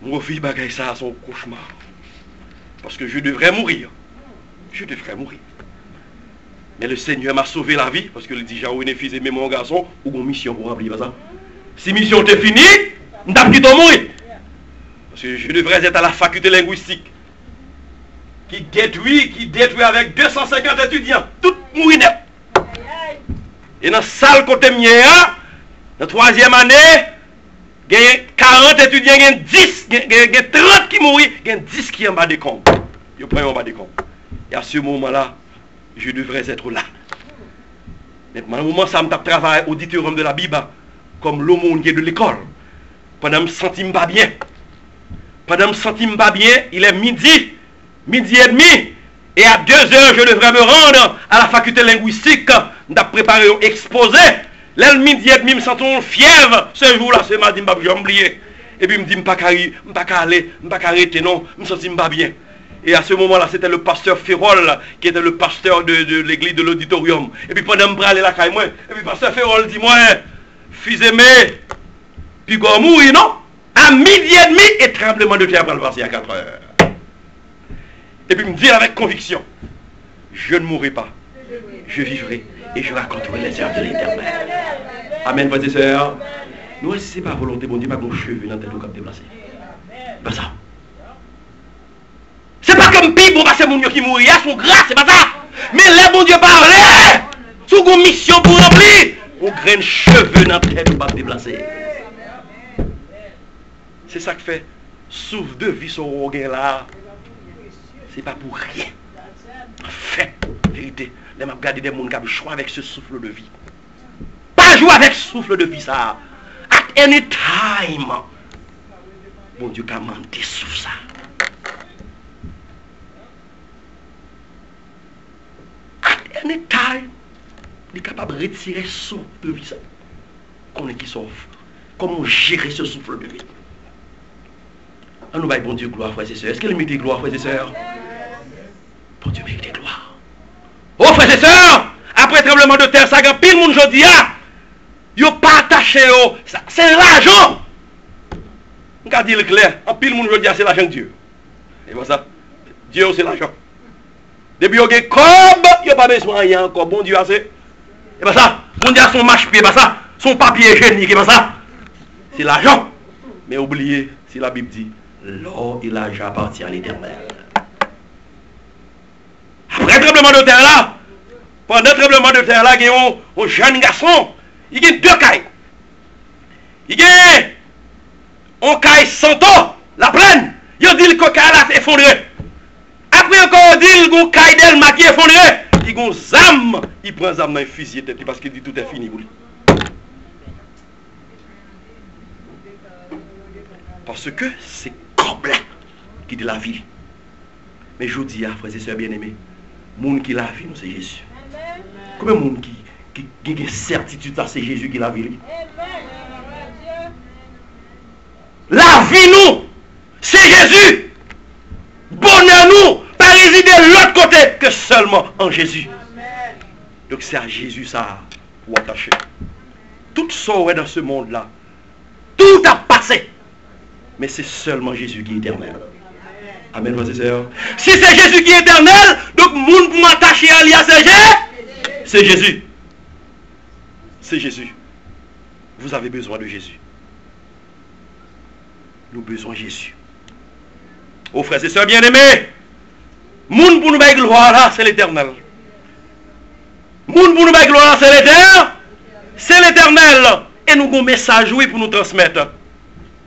mon fils bagaille ça à son cauchemar. Parce que je devrais mourir. Je devrais mourir. Mais le Seigneur m'a sauvé la vie, parce que le dit, j'ai un fils et mon garçon, ou une mission pour remplir ça. Si mission était finie, je n'ai plus mourir. Parce que je devrais être à la faculté linguistique. Qui détruit avec 250 étudiants. Tout mourir net. Et dans la salle côté mien, dans la 3e année, il y a 40 étudiants, il y a 10, il y a 30 qui mourent, il y a 10 qui sont en bas des comptes. Ils prennent en bas des comptes. Et à ce moment-là, je devrais être là. Maintenant, au moment où ça me travaille au auditorium de la Bible, comme l'homme qui est de l'école, pendant que je me sens pas bien, il est midi et demi, et à 2 heures, je devrais me rendre à la faculté linguistique, je préparé un exposé. Là, le midi et demi, je me sens fièvre. Ce jour-là, c'est mardi, je vais oublier. Et puis, je me dis, je ne peux pas aller, je ne peux pas arrêter, non, je me sens pas bien. Et à ce moment-là, c'était le pasteur Ferrol, qui était le pasteur de l'église de l'auditorium. Et puis, pendant que je aller la caille, moi, et puis, pasteur Ferrol dit, moi, fils aimé, puis qu'on mourit, non? À midi et demi, et tremblement de terre pour le passer à 4 heures. Et puis, il me dit avec conviction, je ne mourrai pas, je vivrai, et je raconterai les œuvres de l'Éternel. Amen, frères et sœurs. Nous, si ce n'est pas volonté, bon Dieu, pas qu'on cheveux dans la tête au cap déplacé. Pas ça. C'est pas comme pire pour passer mon Dieu qui mourit, son grâce, c'est pas ça. Mais là, bon Dieu parlait, sous une mission pour remplir, on graine cheveux dans la tête au cap déplacé. C'est ça que fait souffle de vie sur le là. C'est pas pour rien. En fait, vérité, les m'a regardé des gens qui ont choix avec ce souffle de vie. Pas jouer avec ce souffle de vie ça. At any time. Bon Dieu, comment tu souffles ça? At any time. Il est capable de retirer ce souffle de vie ça. Qu'on est qui sauve. Comment gérer ce souffle de vie? On nous va bon Dieu gloire, frères et sœurs. Est-ce qu'elle mérite gloire, frères et sœurs? Bon Dieu mérite gloire. Oh, frères et sœurs, après tremblement de terre, ça gagne pile monde aujourd'hui. Ils n'ont pas attaché. C'est l'argent. On va dire le clair. En pile monde aujourd'hui, c'est l'argent de Dieu. Et voilà ça. Dieu, c'est l'argent. Depuis qu'il y a comme, il n'y a pas besoin de rien encore. Bon Dieu, c'est. Et bien ça. Bon Dieu a son mâche-pied, et ça. Son papier hygiénique, et bien ça. C'est l'argent. Mais oubliez, si la Bible dit, l'or et l'argent appartient à l'Éternel. Après le tremblement de terre là, pendant le tremblement de terre là, il y a un jeune garçon, il y a 2 cailles. Il y a un caille santo, la plaine, il dit que le caille là effondré. Après encore, il dit que le caille d'Elma qui est effondré. Il y a une zame, il prend zame dans un fusil tête parce qu'il dit tout est fini pour lui. Parce que c'est comme là qui dit la vie. Mais je dis à frères et sœurs bien-aimés, le monde qui la vie, c'est Jésus. Combien de monde qui a une certitude, c'est Jésus qui la vie? La vie, nous, c'est Jésus. Bonheur, nous, pas résider de l'autre côté que seulement en Jésus. Donc c'est à Jésus ça pour attacher. Tout ça dans ce monde-là, tout a passé. Mais c'est seulement Jésus qui est éternel. Amen, frères et sœurs. Si c'est Jésus qui est éternel, donc monde pour m'attacher à l'IA, c'est Jésus. C'est Jésus. Vous avez besoin de Jésus. Nous avons besoin de Jésus. Oh frères et sœurs bien-aimés, monde pour nous faire gloire là, c'est l'éternel. Monde pour nous faire gloire là, c'est l'éternel. C'est l'éternel. Et nous avons un message, oui, pour nous transmettre.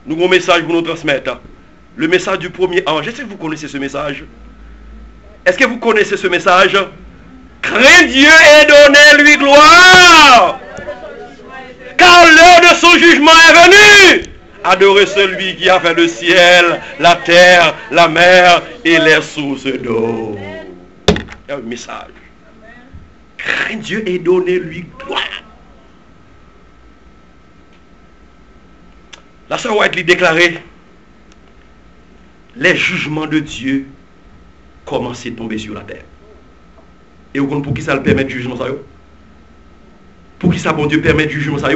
Nous avons un message pour nous transmettre. Le message du premier ange. Est-ce que vous connaissez ce message? Est-ce que vous connaissez ce message? Crains Dieu et donnez-lui gloire. Car l'heure de son jugement est venue. Adorez celui qui a fait le ciel, la terre, la mer et les sources d'eau. Il y a un message. Crains Dieu et donnez-lui gloire. La sœur White lui déclarait, les jugements de Dieu commencent à tomber sur la terre. Et vous comprenez pour qui ça le permet de jugement ça? Pour qui ça bon Dieu permet de jugement ça?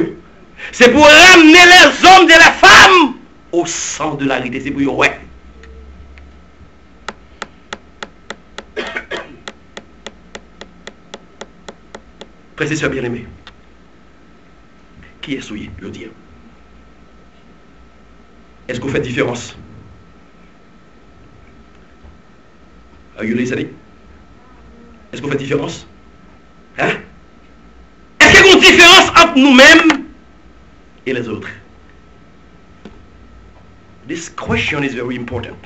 C'est pour ramener les hommes et les femmes au sang de la vérité. C'est pour eux, ouais. Frères et sœurs bien-aimés, qui est souillé, je dis. Est-ce que vous faites différence? Are you listening? Est-ce que vous faites différence? Hein? Est-ce qu'il y a une différence entre nous-mêmes et les autres? This question is very important.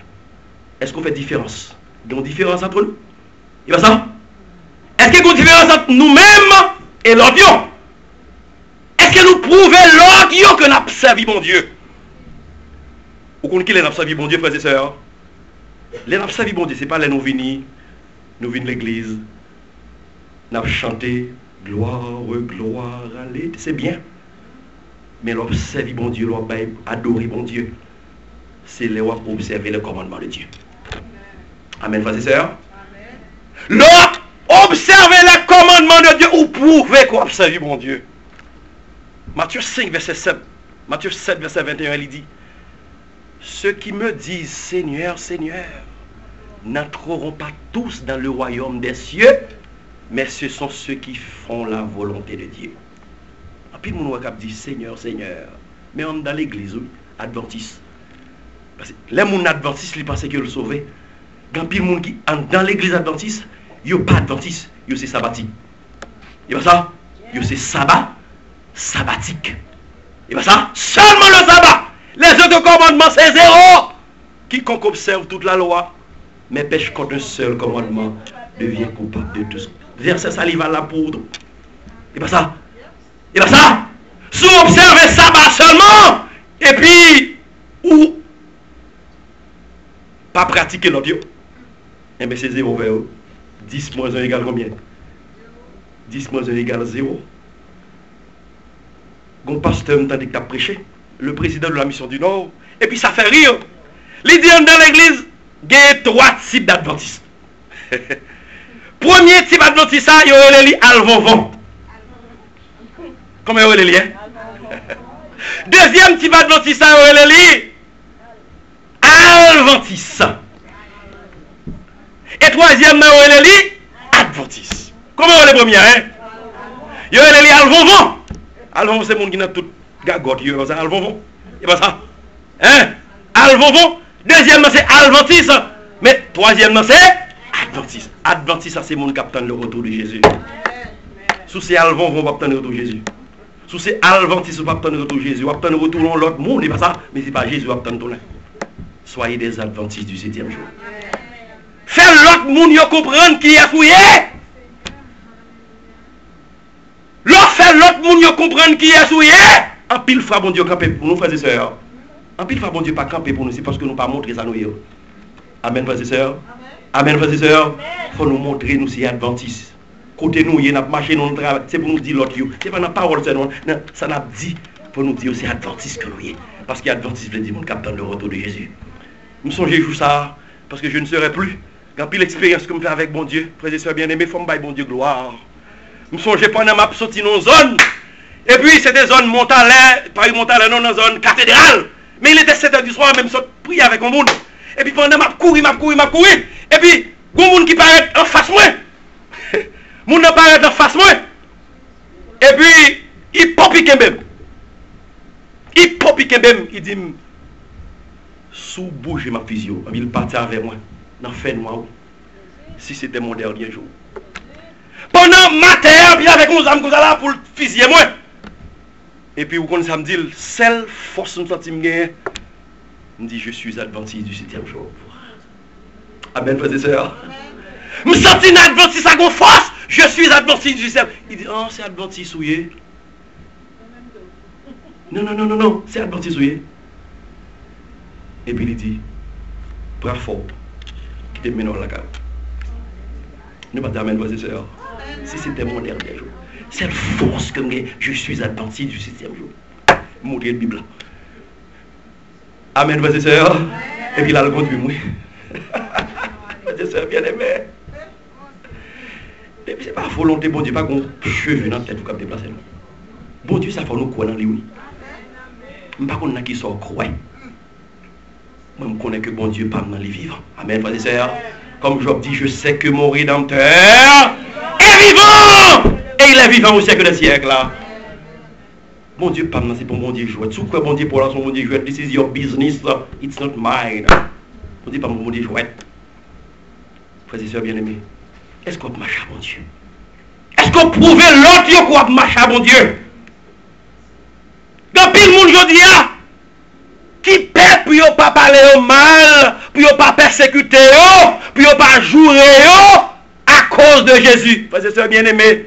Est-ce qu'on fait différence? Il y a une différence entre nous? Et bien ça? Est-ce qu'il y a une différence entre nous-mêmes et l'autre? Est-ce que nous prouvons l'autre que nous avons servi mon Dieu? Vous connaissez qui nous avons servi mon Dieu, frères et sœurs? Les nous avons servi mon Dieu, ce n'est pas les nous venus l'église, nous avons chanté gloire, gloire, allez, c'est bien. Mais nous avons servi mon Dieu, nous avons adoré mon Dieu. C'est les gens pour observer le commandement de Dieu. Amen, frères et sœurs. L'autre, observez le commandement de Dieu ou prouvez qu'on observe mon Dieu. Matthieu 5, verset 7. Matthieu 7, verset 21, il dit: ceux qui me disent Seigneur, Seigneur, n'entreront pas tous dans le royaume des cieux, mais ce sont ceux qui font la volonté de Dieu. En plus, mon roi dit Seigneur, Seigneur. Mais on est dans l'église, adventiste. Parce que les gens adventistes, ils pensent que le sauver. Quand pile monde qui entre dans l'église adventiste, ils sont pas adventistes, ils sont sabbatiques. Et bien ça, ils sont sabbatique. Et bien ça, seulement le sabbat. Les autres commandements, c'est zéro. Quiconque observe toute la loi, mais pêche contre un seul commandement, devient coupable de tous. Verset saliva la poudre. Et bien ça, si vous observez sabbat seulement, et puis, ou pas pratiquer l'autre, et bien c'est 0 vers 10 moins 1 égale combien? 10 moins 1 égale 0. Gon pasteur m'entendait que tu as prêché, le président de la mission du Nord, et puis ça fait rire. Il dit dans l'église, il y a 3 types d'adventistes. Premier type d'adventiste, il y a les alvonvon. Comment il y a les liens? Deuxième type d'adventiste, il y a les adventistes. Et troisième, il y a les adventistes. Comment il y a les premiers? Il y a les alvonvon. Alvonvon, c'est le monde qui n'a tout gagote. Il y a alvonvon. Et pas ça. Hein? Alvonvon. Deuxième, c'est adventiste. Mais troisième, c'est adventiste. Adventiste, ça c'est le monde qui attend le retour de Jésus. Sous ces alvonvon, on va attendre le retour de Jésus. Sous ces adventistes, on va attendre le retour de Jésus. On va attendre le retour dans l'autre monde. C'est pas ça. Mais c'est pas Jésus qui va attendre. Soyez des adventistes du 7e jour. Faites l'autre monde comprendre qui est fouillé. Fait l'autre monde comprendre qui est souillé. En pile fois bon Dieu camper pour nous, frères et sœurs. En pile fois bon Dieu pas camper pour nous, c'est parce que nous pas montrer ça nous. Amen, frères et sœurs. Amen, frères et sœurs. Faut nous montrer nous c'est adventistes. Côté nous, il y a marché dans le travail, c'est pour nous dire l'autre. C'est pas dans la parole, ça n'a dit pour nous dire c'est adventiste que nous y est. Parce qu'il y a adventiste veut dire mon capitaine le retour de Jésus. Nous songez jour ça parce que je ne serai plus. Quand pile l'expérience que je fais avec bon Dieu, frères et sœurs bien-aimés, faut me bailler bon Dieu gloire. Je me songe pendant ma sortie dans une zone. Et puis c'était zone Montalais, pas une Montalais, non, dans zone cathédrale. Mais il était 7h du soir, même sorte prier avec un monde. Et puis pendant ma courir. Et puis, il y a un monde qui paraît en face moi. Monde apparaît en face moi. Et puis, il pop même. Il dit, sous bouge ma physio. Il partit avec moi. Dans fait noir. Si c'était mon dernier jour. Pendant ma terre, puis avec mon âme comme ça là pour fusiller moi. Et puis vous connaissez, ça me dit, seule force me sentit me gagner. Me dit, je suis adventiste du 7e jour. Amen, frères et sœurs. Me sentis adventiste à une force. Je suis adventiste du 7e. Il dit, oh, c'est adventiste souillé. Non, c'est adventiste souillé. Et puis il dit, bravo, qui te mène la carte. Ne pas dire amen, frères et sœurs. Si c'était mon dernier jour, c'est la force que je suis adventiste du 7e jour. Montrer la Bible. Amen, frères et sœurs. Et puis là, le conduit, moi. Frères et sœurs, bien aimés. Et puis, c'est pas volonté, bon Dieu, pas qu'on cheveux dans la tête pour déplacer. Bon Dieu, ça fait nous croire dans lui. Je ne sais pas qui sort croire. Moi, je connais que bon Dieu pas dans les vivants. Amen, frères et sœurs. Comme Job dit, je sais que mon Rédempteur est vivant. Et il est vivant au siècle des siècles. Bon Dieu, pas c'est pour bon Dieu jouer. Tout quoi bon Dieu pour là, son bon Dieu jouer. This is your business, it's not mine. Bon Dieu, pas mon bon Dieu jouer. Frères et sœurs bien-aimés, est-ce qu'on marche à bon Dieu? Est-ce qu'on prouve l'autre qu'on marche à bon Dieu? Dans pile monde aujourd'hui, qui paie pour ne pas parler au mal, pour ne pas persécuter, pour ne pas jouer à cause de Jésus. Frères et sœurs bien-aimés,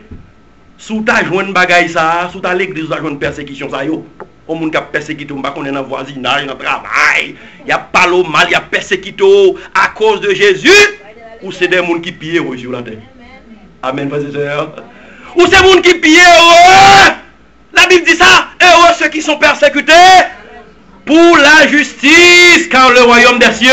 sous ta jointe bagaille ça, sous ta l'église, ta jointe persécution ça, au monde qui a persécuté, on est dans le voisinage, dans le travail, il y a pas le mal, il y a persécuté à cause de Jésus, ou c'est des gens qui pillent sur la terre. Amen, frères et sœurs. Ou c'est des gens qui pillent, la Bible dit ça, heureux ceux qui sont persécutés pour la justice, car le royaume des cieux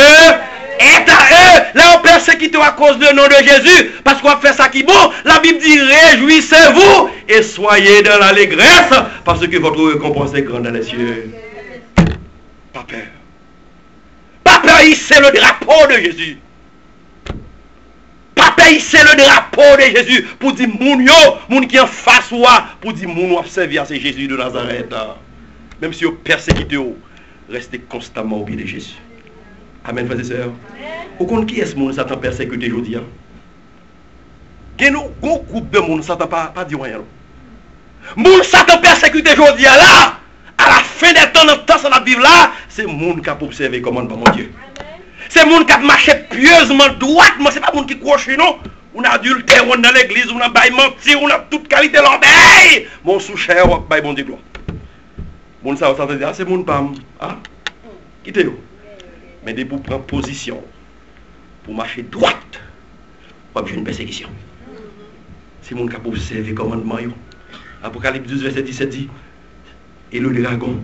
est à eux. Là, on persécute à cause du nom de Jésus, parce qu'on fait ça qui est bon. La Bible dit, réjouissez-vous et soyez dans l'allégresse, parce que votre récompense est grande dans les cieux. Pas peur. Pas peur, c'est le drapeau de Jésus. Pas peur, c'est le drapeau de Jésus, pour dire, moun qui en face ou pour dire, moun ou servir à ce Jésus de Nazareth. Même si vous persécutez, restez constamment au pied de Jésus. Amen, frères et sœurs. Au compte qui est-ce que Satan persécuté aujourd'hui? Il y a un groupe de monde, Satan pas dit rien. Moun Satan persécuté aujourd'hui là, à la fin des temps, dans le temps ça va vivre là, c'est monde qui a observé le commandement de mon Dieu. C'est monde qui a marché pieusement, droitement, c'est pas monde qui croche, non? On a adultère, on dans l'église, on a bail menti, on a toute qualité l'obéi. Mon sous-cher, on a bon Dieu gloire. Moun ça va dire, c'est moun pas, ah, quittez-vous. Mais dès pour prendre position, pour marcher droite, pas besoin de persécution. C'est mon qui a observé le commandement. Apocalypse 12, verset 17 dit, et le dragon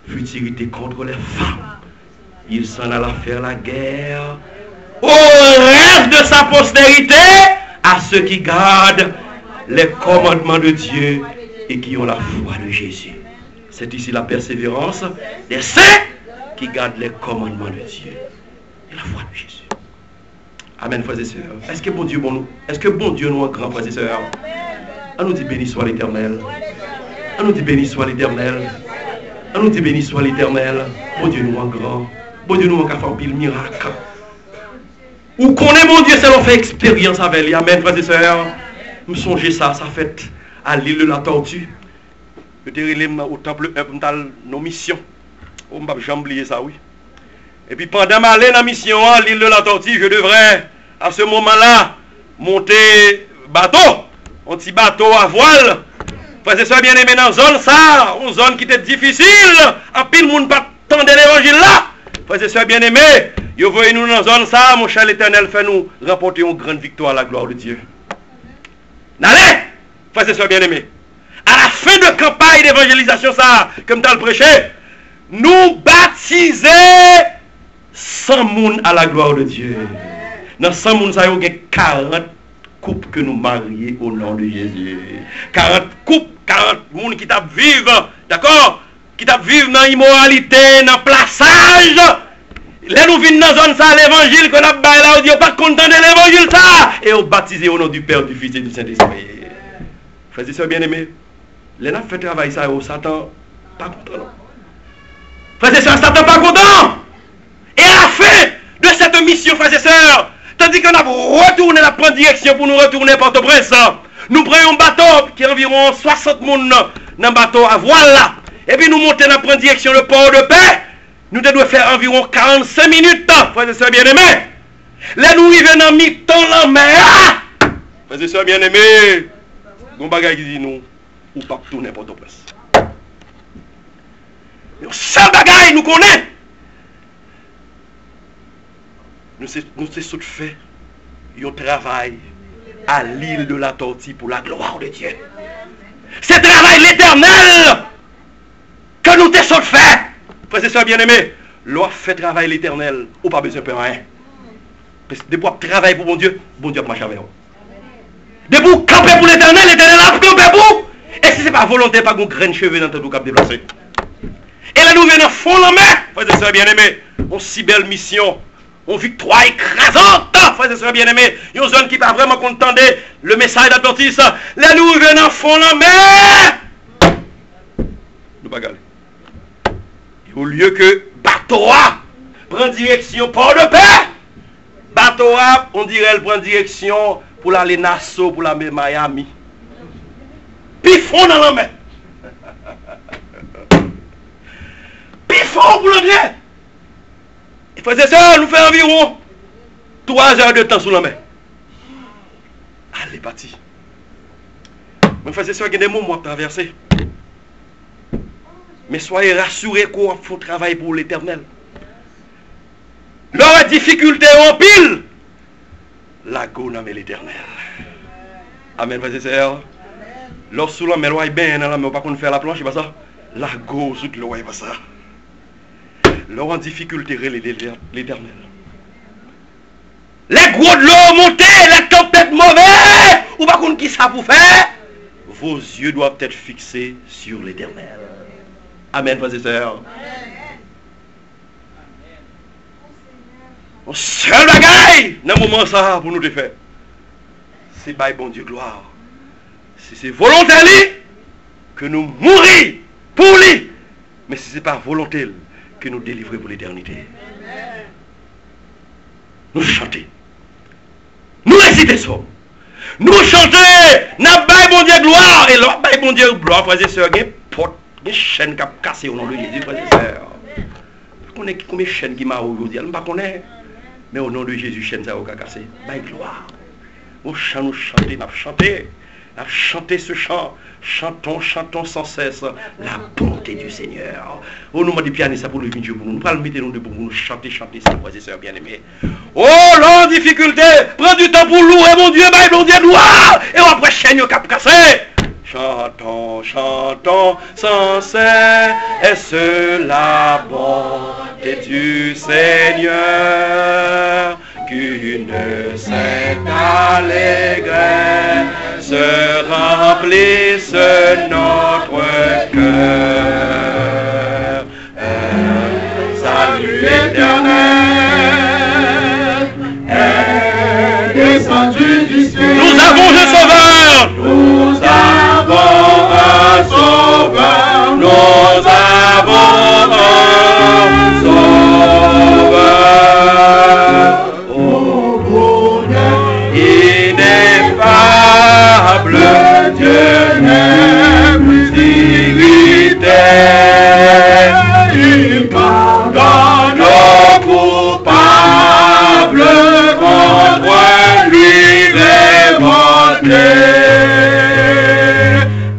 fut irrité contre les femmes. Il s'en alla faire la guerre au reste de sa postérité, à ceux qui gardent les commandements de Dieu et qui ont la foi de Jésus. C'est ici la persévérance des saints qui gardent les commandements de Dieu et la foi de Jésus. Amen, frères et sœurs. Est-ce que bon Dieu bon nous? Est-ce que bon Dieu nous est grand, frères et sœurs? On nous dit béni soit l'Éternel. On nous dit béni soit l'Éternel. On nous dit béni soit l'Éternel. Bon Dieu nous est grand. Bon Dieu nous a fait un pile miracle. Ou qu'on est mon Dieu, c'est l'on fait expérience avec lui. Amen, frères et sœurs. Me songez ça fait à l'île de la Tortue. Je te relève au temple nos missions. On ne va jamais oublier ça, oui. Et puis pendant ma allée dans la mission à l'île de la Tortue, je devrais à ce moment-là monter bateau. Un petit bateau à voile. Frères et sœurs bien-aimés dans zone ça, une zone qui était difficile. En pile monde pas tendre l'évangile là. Frères et sœurs bien-aimés, vous voyez nous dans zone ça, mon cher l'Éternel fait nous remporter une grande victoire à la gloire de Dieu. Allez, frères et sœurs bien-aimés. À la fin de campagne d'évangélisation ça, comme tu as le prêché, nous baptiser 100 moun à la gloire de Dieu. Dans 100 moun ça y a 40 couples que nous marions au nom de Jésus. 40 couples, 40 moun qui t'a vivre, d'accord? Qui t'a vivre dans l'immoralité, dans le plaçage. Là nous venons dans zone ça l'évangile qu'on a baillé là, on dit pas content de l'évangile ça et on baptisé au nom du Père, du Fils et du Saint-Esprit. Frères et sœurs bien-aimés, les n'a fait travail ça au Satan pas content. Frères et sœurs, Satan pas content. Et à la fin de cette mission, frères et sœurs, tandis qu'on a retourné la bonne direction pour nous retourner à Port-au-Prince, nous prenons un bateau qui est environ 60 personnes dans un bateau à voile là. Et puis nous montons dans la bonne direction le port de paix. Nous devons faire environ 45 minutes, frères et sœurs bien-aimés. Là nous arrivons dans mi-temps la mer. Frères et sœurs bien-aimés, on bagaille qui dit nous, ou pas tourner à Port-au-Prince. Mais seul bagaille nous connaît. Nous sommes fait un travail à l'île de la Tortue pour la gloire de Dieu. C'est travail l'Éternel que nous sommes fait. Frères et sœurs bien-aimés, l'on fait travail l'Éternel, ou pas besoin de rien. Parce que depuis qu'on travaille pour bon Dieu a marché avec vous. Depuis qu'on campe pour l'Éternel, l'Éternel a campé pour vous. Et si ce n'est pas volonté, pas qu'on graine cheveux dans tout cap déplacé. Et là nous venons fond la main, frères et sœurs bien-aimés, on si belle mission. Une victoire écrasante, frères et sœurs bien-aimés. Il y a une zone qui pas vraiment contenter le message d'Atlantis. Là, nous venons fond la mer. nous pas aller. Et au lieu que bateau prend direction port de paix, bateau on dirait elle prend direction pour aller Nassau, pour la mer Miami. Puis fond dans la mer. Puis fond pour l'entrer. Et frères et sœurs, nous fait environ 3 heures de temps sous la mer. Allez, parti. Mes frères et sœurs, il y a des moments à traverser. Mais soyez rassurés qu'on fait un travail pour l'Éternel. Leur difficulté en pile, la go n'a l'Éternel. Amen, frères et sœurs. Lorsque la mer est bien, on ne peut pas faire la planche, c'est pas ça. La go, sous le roi, pas ça. Leur en difficulté, l'Éternel. Les gros de l'eau montés, les tempêtes mauvaises, ou pas qu'on qui ça pour faire. Vos yeux doivent être fixés sur l'Éternel. Amen, frères et sœurs. Mon seul bagaille, dans le moment ça, pour nous de faire, c'est by bon Dieu gloire. Si c'est volonté que nous mourons pour lui, mais si ce n'est pas volonté que nous délivrons pour l'éternité. Nous chantons. Nous récitons ça. Nous chantons. Nous by bon Dieu gloire. Et là, by bon Dieu gloire, frères et sœurs, il y a une porte, une chaîne qui a cassé au nom de Jésus, frères et sœurs. On connaît combien de chaînes qui m'a aujourd'hui, on ne connaît pas. Mais au nom de Jésus, chaîne ça a cassé. By gloire. Nous chantons, nous chantons ce chant. Chantons, chantons sans cesse la bonté du Seigneur. Au nom du pianiste, ça pour le Dieu pour nous. Nous allons mettre nous pour nous chanter ça, frères et sœurs bien-aimés. Oh, la difficulté, prends du temps pour louer mon Dieu, mon Dieu, gloire. Et après, chaîne au cap cassé. Chantons, chantons sans cesse la bonté du Seigneur. Qu'une sainte allégresse remplisse notre cœur. Salut éternel est descendu du ciel. Nous avons un sauveur. Nous avons un sauveur. Nous avons un sauveur. Dieu n'est plus irrité, il pardonne aux coupables, contre lui révoltés.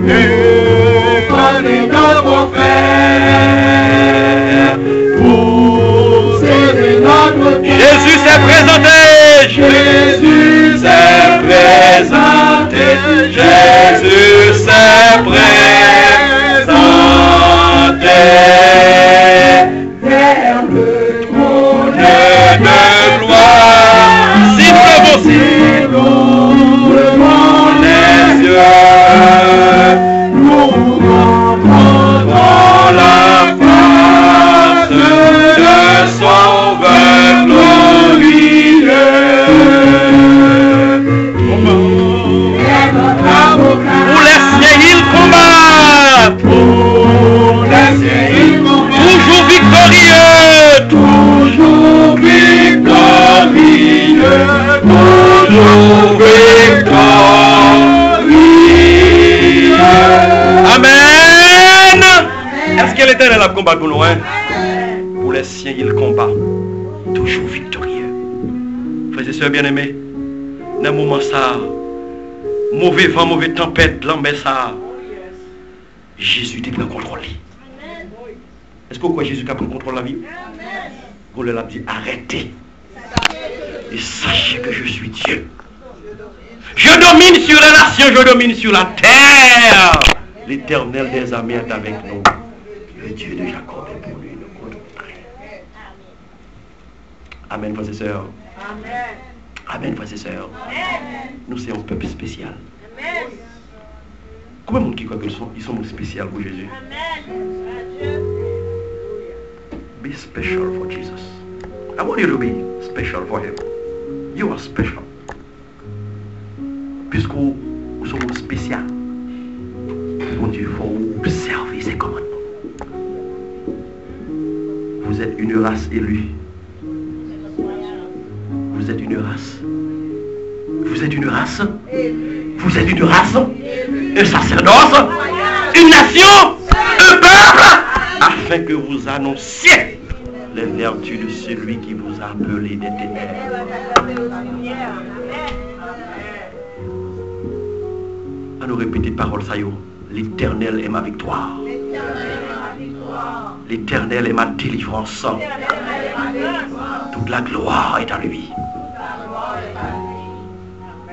Et pardonne nos frères, pour aider notre vie. Jésus s'est présenté, Jésus s'est présenté. Jésus s'est présenté vers le trône de gloire. Si nous levons les yeux, nous rencontrons la face de Sauveur glorieux. Toujours victorieux, toujours victorieux, toujours victorieux. Amen. Est-ce que l'Éternel a combat pour nous, hein? Pour les siens, il combat. Toujours victorieux. Frères et sœurs bien-aimés, dans un moment ça, mauvais vent, mauvaise tempête, l'embête ça, Jésus était dans le contrôle. Est-ce que vous croyez Jésus qui a pris le contrôle de la vie? Vous leur avez dit arrêtez. Et sachez que je suis Dieu. Je domine sur les nations, je domine sur la terre. L'Éternel des armées est avec nous. Le Dieu de Jacob est pour lui, nous contrer. Amen, frères et sœurs. Amen, frères et sœurs. Nous sommes un peuple spécial. Combien de monde qui croit qu'ils sont spéciaux pour Jésus? Be special for Jesus. I want you to be special for him. You are special. Puisque vous sommes spécial, mon Dieu, il faut observer ses commandements. Vous êtes une race élue. Vous êtes une race. Vous êtes une race. Vous êtes une race. Un sacerdoce. Une nation. Un peuple. Afin que vous annonciez les vertus de celui qui vous a appelé des ténèbres. À nous répéter parole ça yo. L'Éternel est ma victoire. L'Éternel est ma délivrance. Toute la gloire est à lui.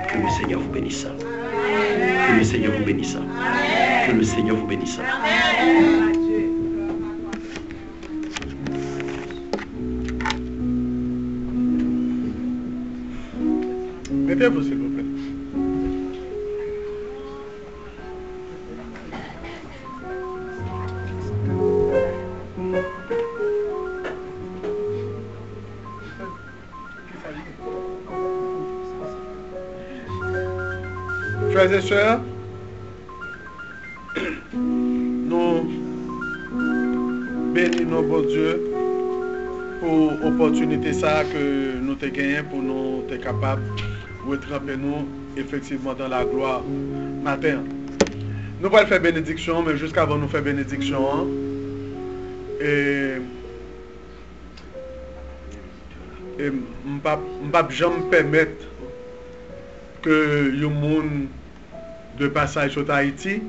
Que le Seigneur vous bénisse. Que le Seigneur vous bénisse. Que le Seigneur vous bénisse. Mettez-vous s'il vous plaît. Frères et sœurs, nous bénissons bon Dieu pour l'opportunité ça que nous avons gagnée pour nous être capables de tremper nous effectivement dans la gloire matin. Nous allons faire bénédiction, mais jusqu'avant nous faire bénédiction, et je ne peux jamais permettre que les gens de passage sur Haïti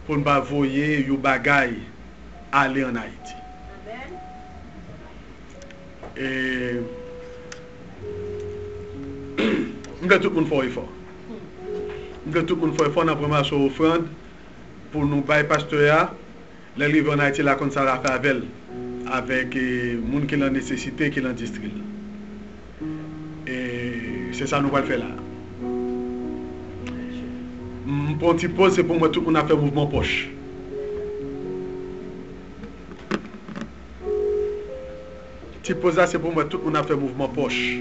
pour ne pas voyer les bagailles aller en Haïti. Et je veux tout le monde faire effort. Je veux tout le monde faire effort dans la première offrande pour nous bailler pasteur. Les livres en Haïti, là, comme ça, la fait avec les gens qui ont nécessité, qui ont district. Et c'est ça que nous allons faire là. Mon petit pause, c'est pour moi tout le monde a fait mouvement poche. Petit pause là, c'est pour moi tout le monde a fait mouvement poche.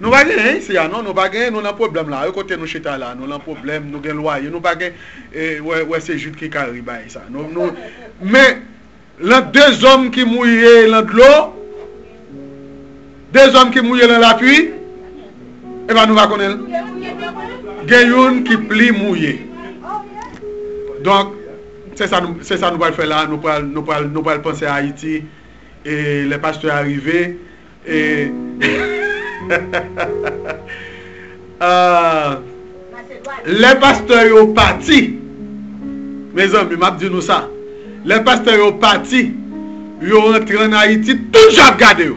Nous pas gagner ici, non, nous pas gagner, nous avons un problème là. Côté nous chita là, nous avons un problème, nous avons un loyer, nous pas gagner. Ouais, c'est juste qui arrive ça. Mais les deux hommes qui mouillent dans l'eau, deux hommes qui mouillent dans la pluie, et bien nous va connaître. Gayoun qui plie mouillé. Donc c'est ça nous allons faire là. Nous allons penser à Haïti et les pasteurs arrivés et les pasteurs sont partis. Mes amis, m'a dit nous ça. Les pasteurs sont partis. Ils sont rentrés en Haïti, tout j'ai regardé.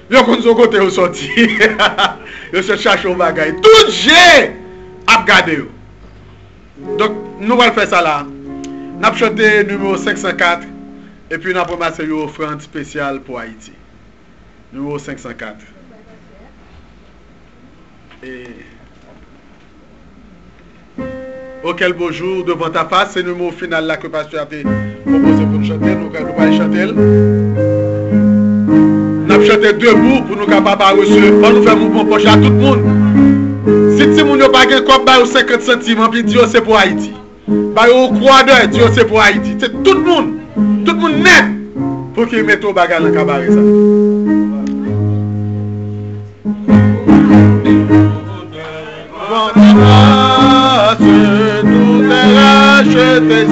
Ils ont son côté au sorti. Ils se cherchent au bagaille. Tout j'ai regardé. Donc nous allons faire ça là. Nous allons chanter numéro 504 et puis nous allons ramasser une offrande spéciale pour Haïti. Numéro 504. Et oh quel beau jour devant ta face, c'est le mot final là que le pasteur a proposé pour nous chanter. Nous allons chanter. Nous allons chanter debout pour nous capables de recevoir. Pour nous faire mouvement poche à tout le monde. Si tout le monde n'a pas de quoi, bah 50 centimes, puis Dieu c'est pour Haïti. Bah au croix d'heure, Dieu c'est pour Haïti. C'est tout le monde net pour qu'il mette au bagage dans le cabaret ça. Nous les rachetés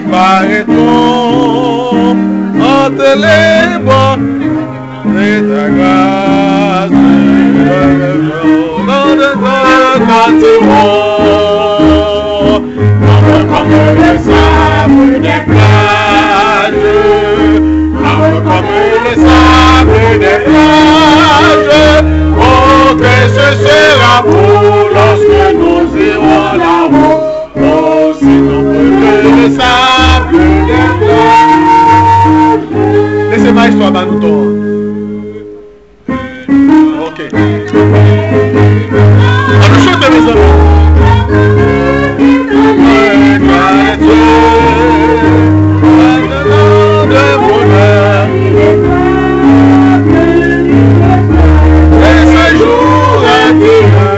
apparaîtront entre les bois de ta grâce, dans de comme le sable des plages, comme le sable des plages. Oh, que ce sera beau lorsque nous irons là-haut. Oh, si nous prenons le sable des plages. Laissez ma histoire dans nous tourner. Ok. On nous chante les amis. De bonheur. Et ce jour est heureux.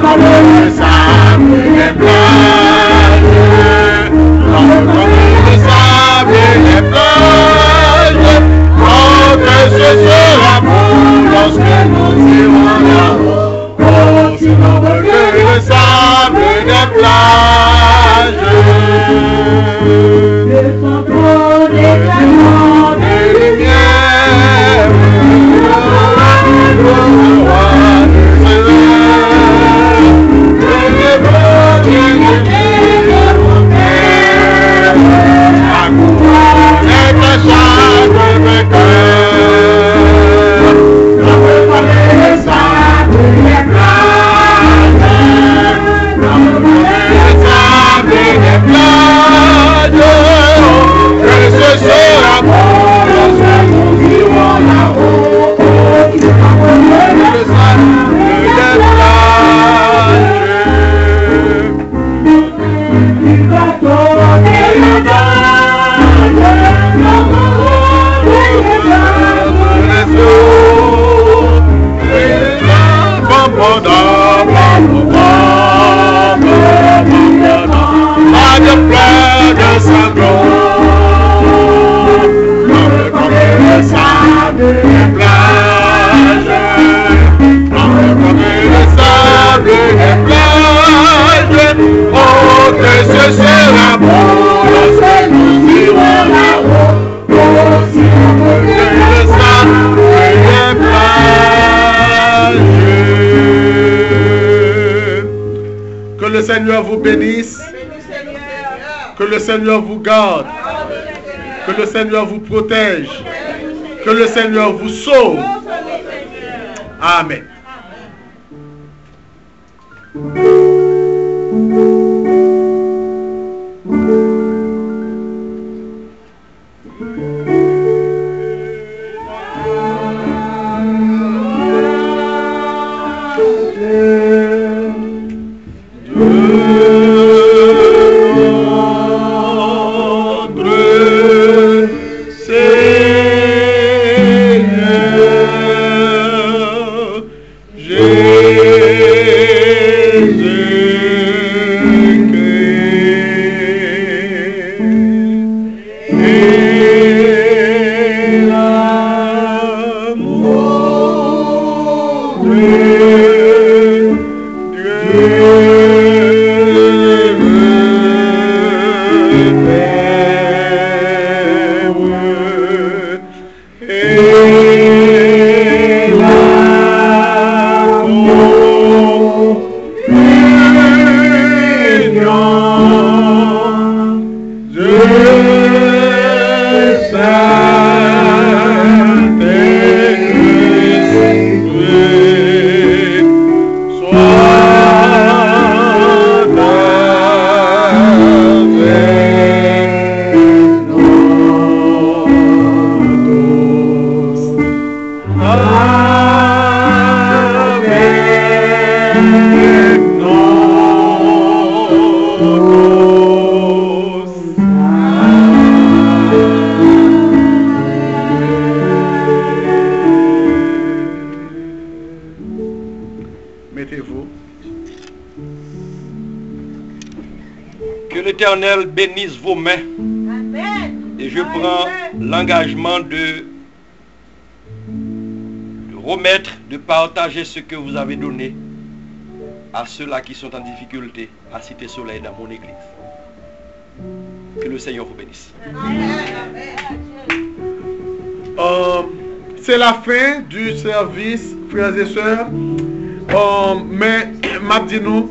Comme le sable des plages. Seigneur vous bénisse. Que le Seigneur vous garde. Que le Seigneur vous protège. Que le Seigneur vous sauve. Amen. Mettez-vous. Que l'Éternel bénisse vos mains. Et je prends l'engagement de remettre, de partager ce que vous avez donné à ceux-là qui sont en difficulté à Cité Soleil dans mon église. Que le Seigneur vous bénisse. C'est la fin du service, frères et sœurs. Mais, m'a dit nous.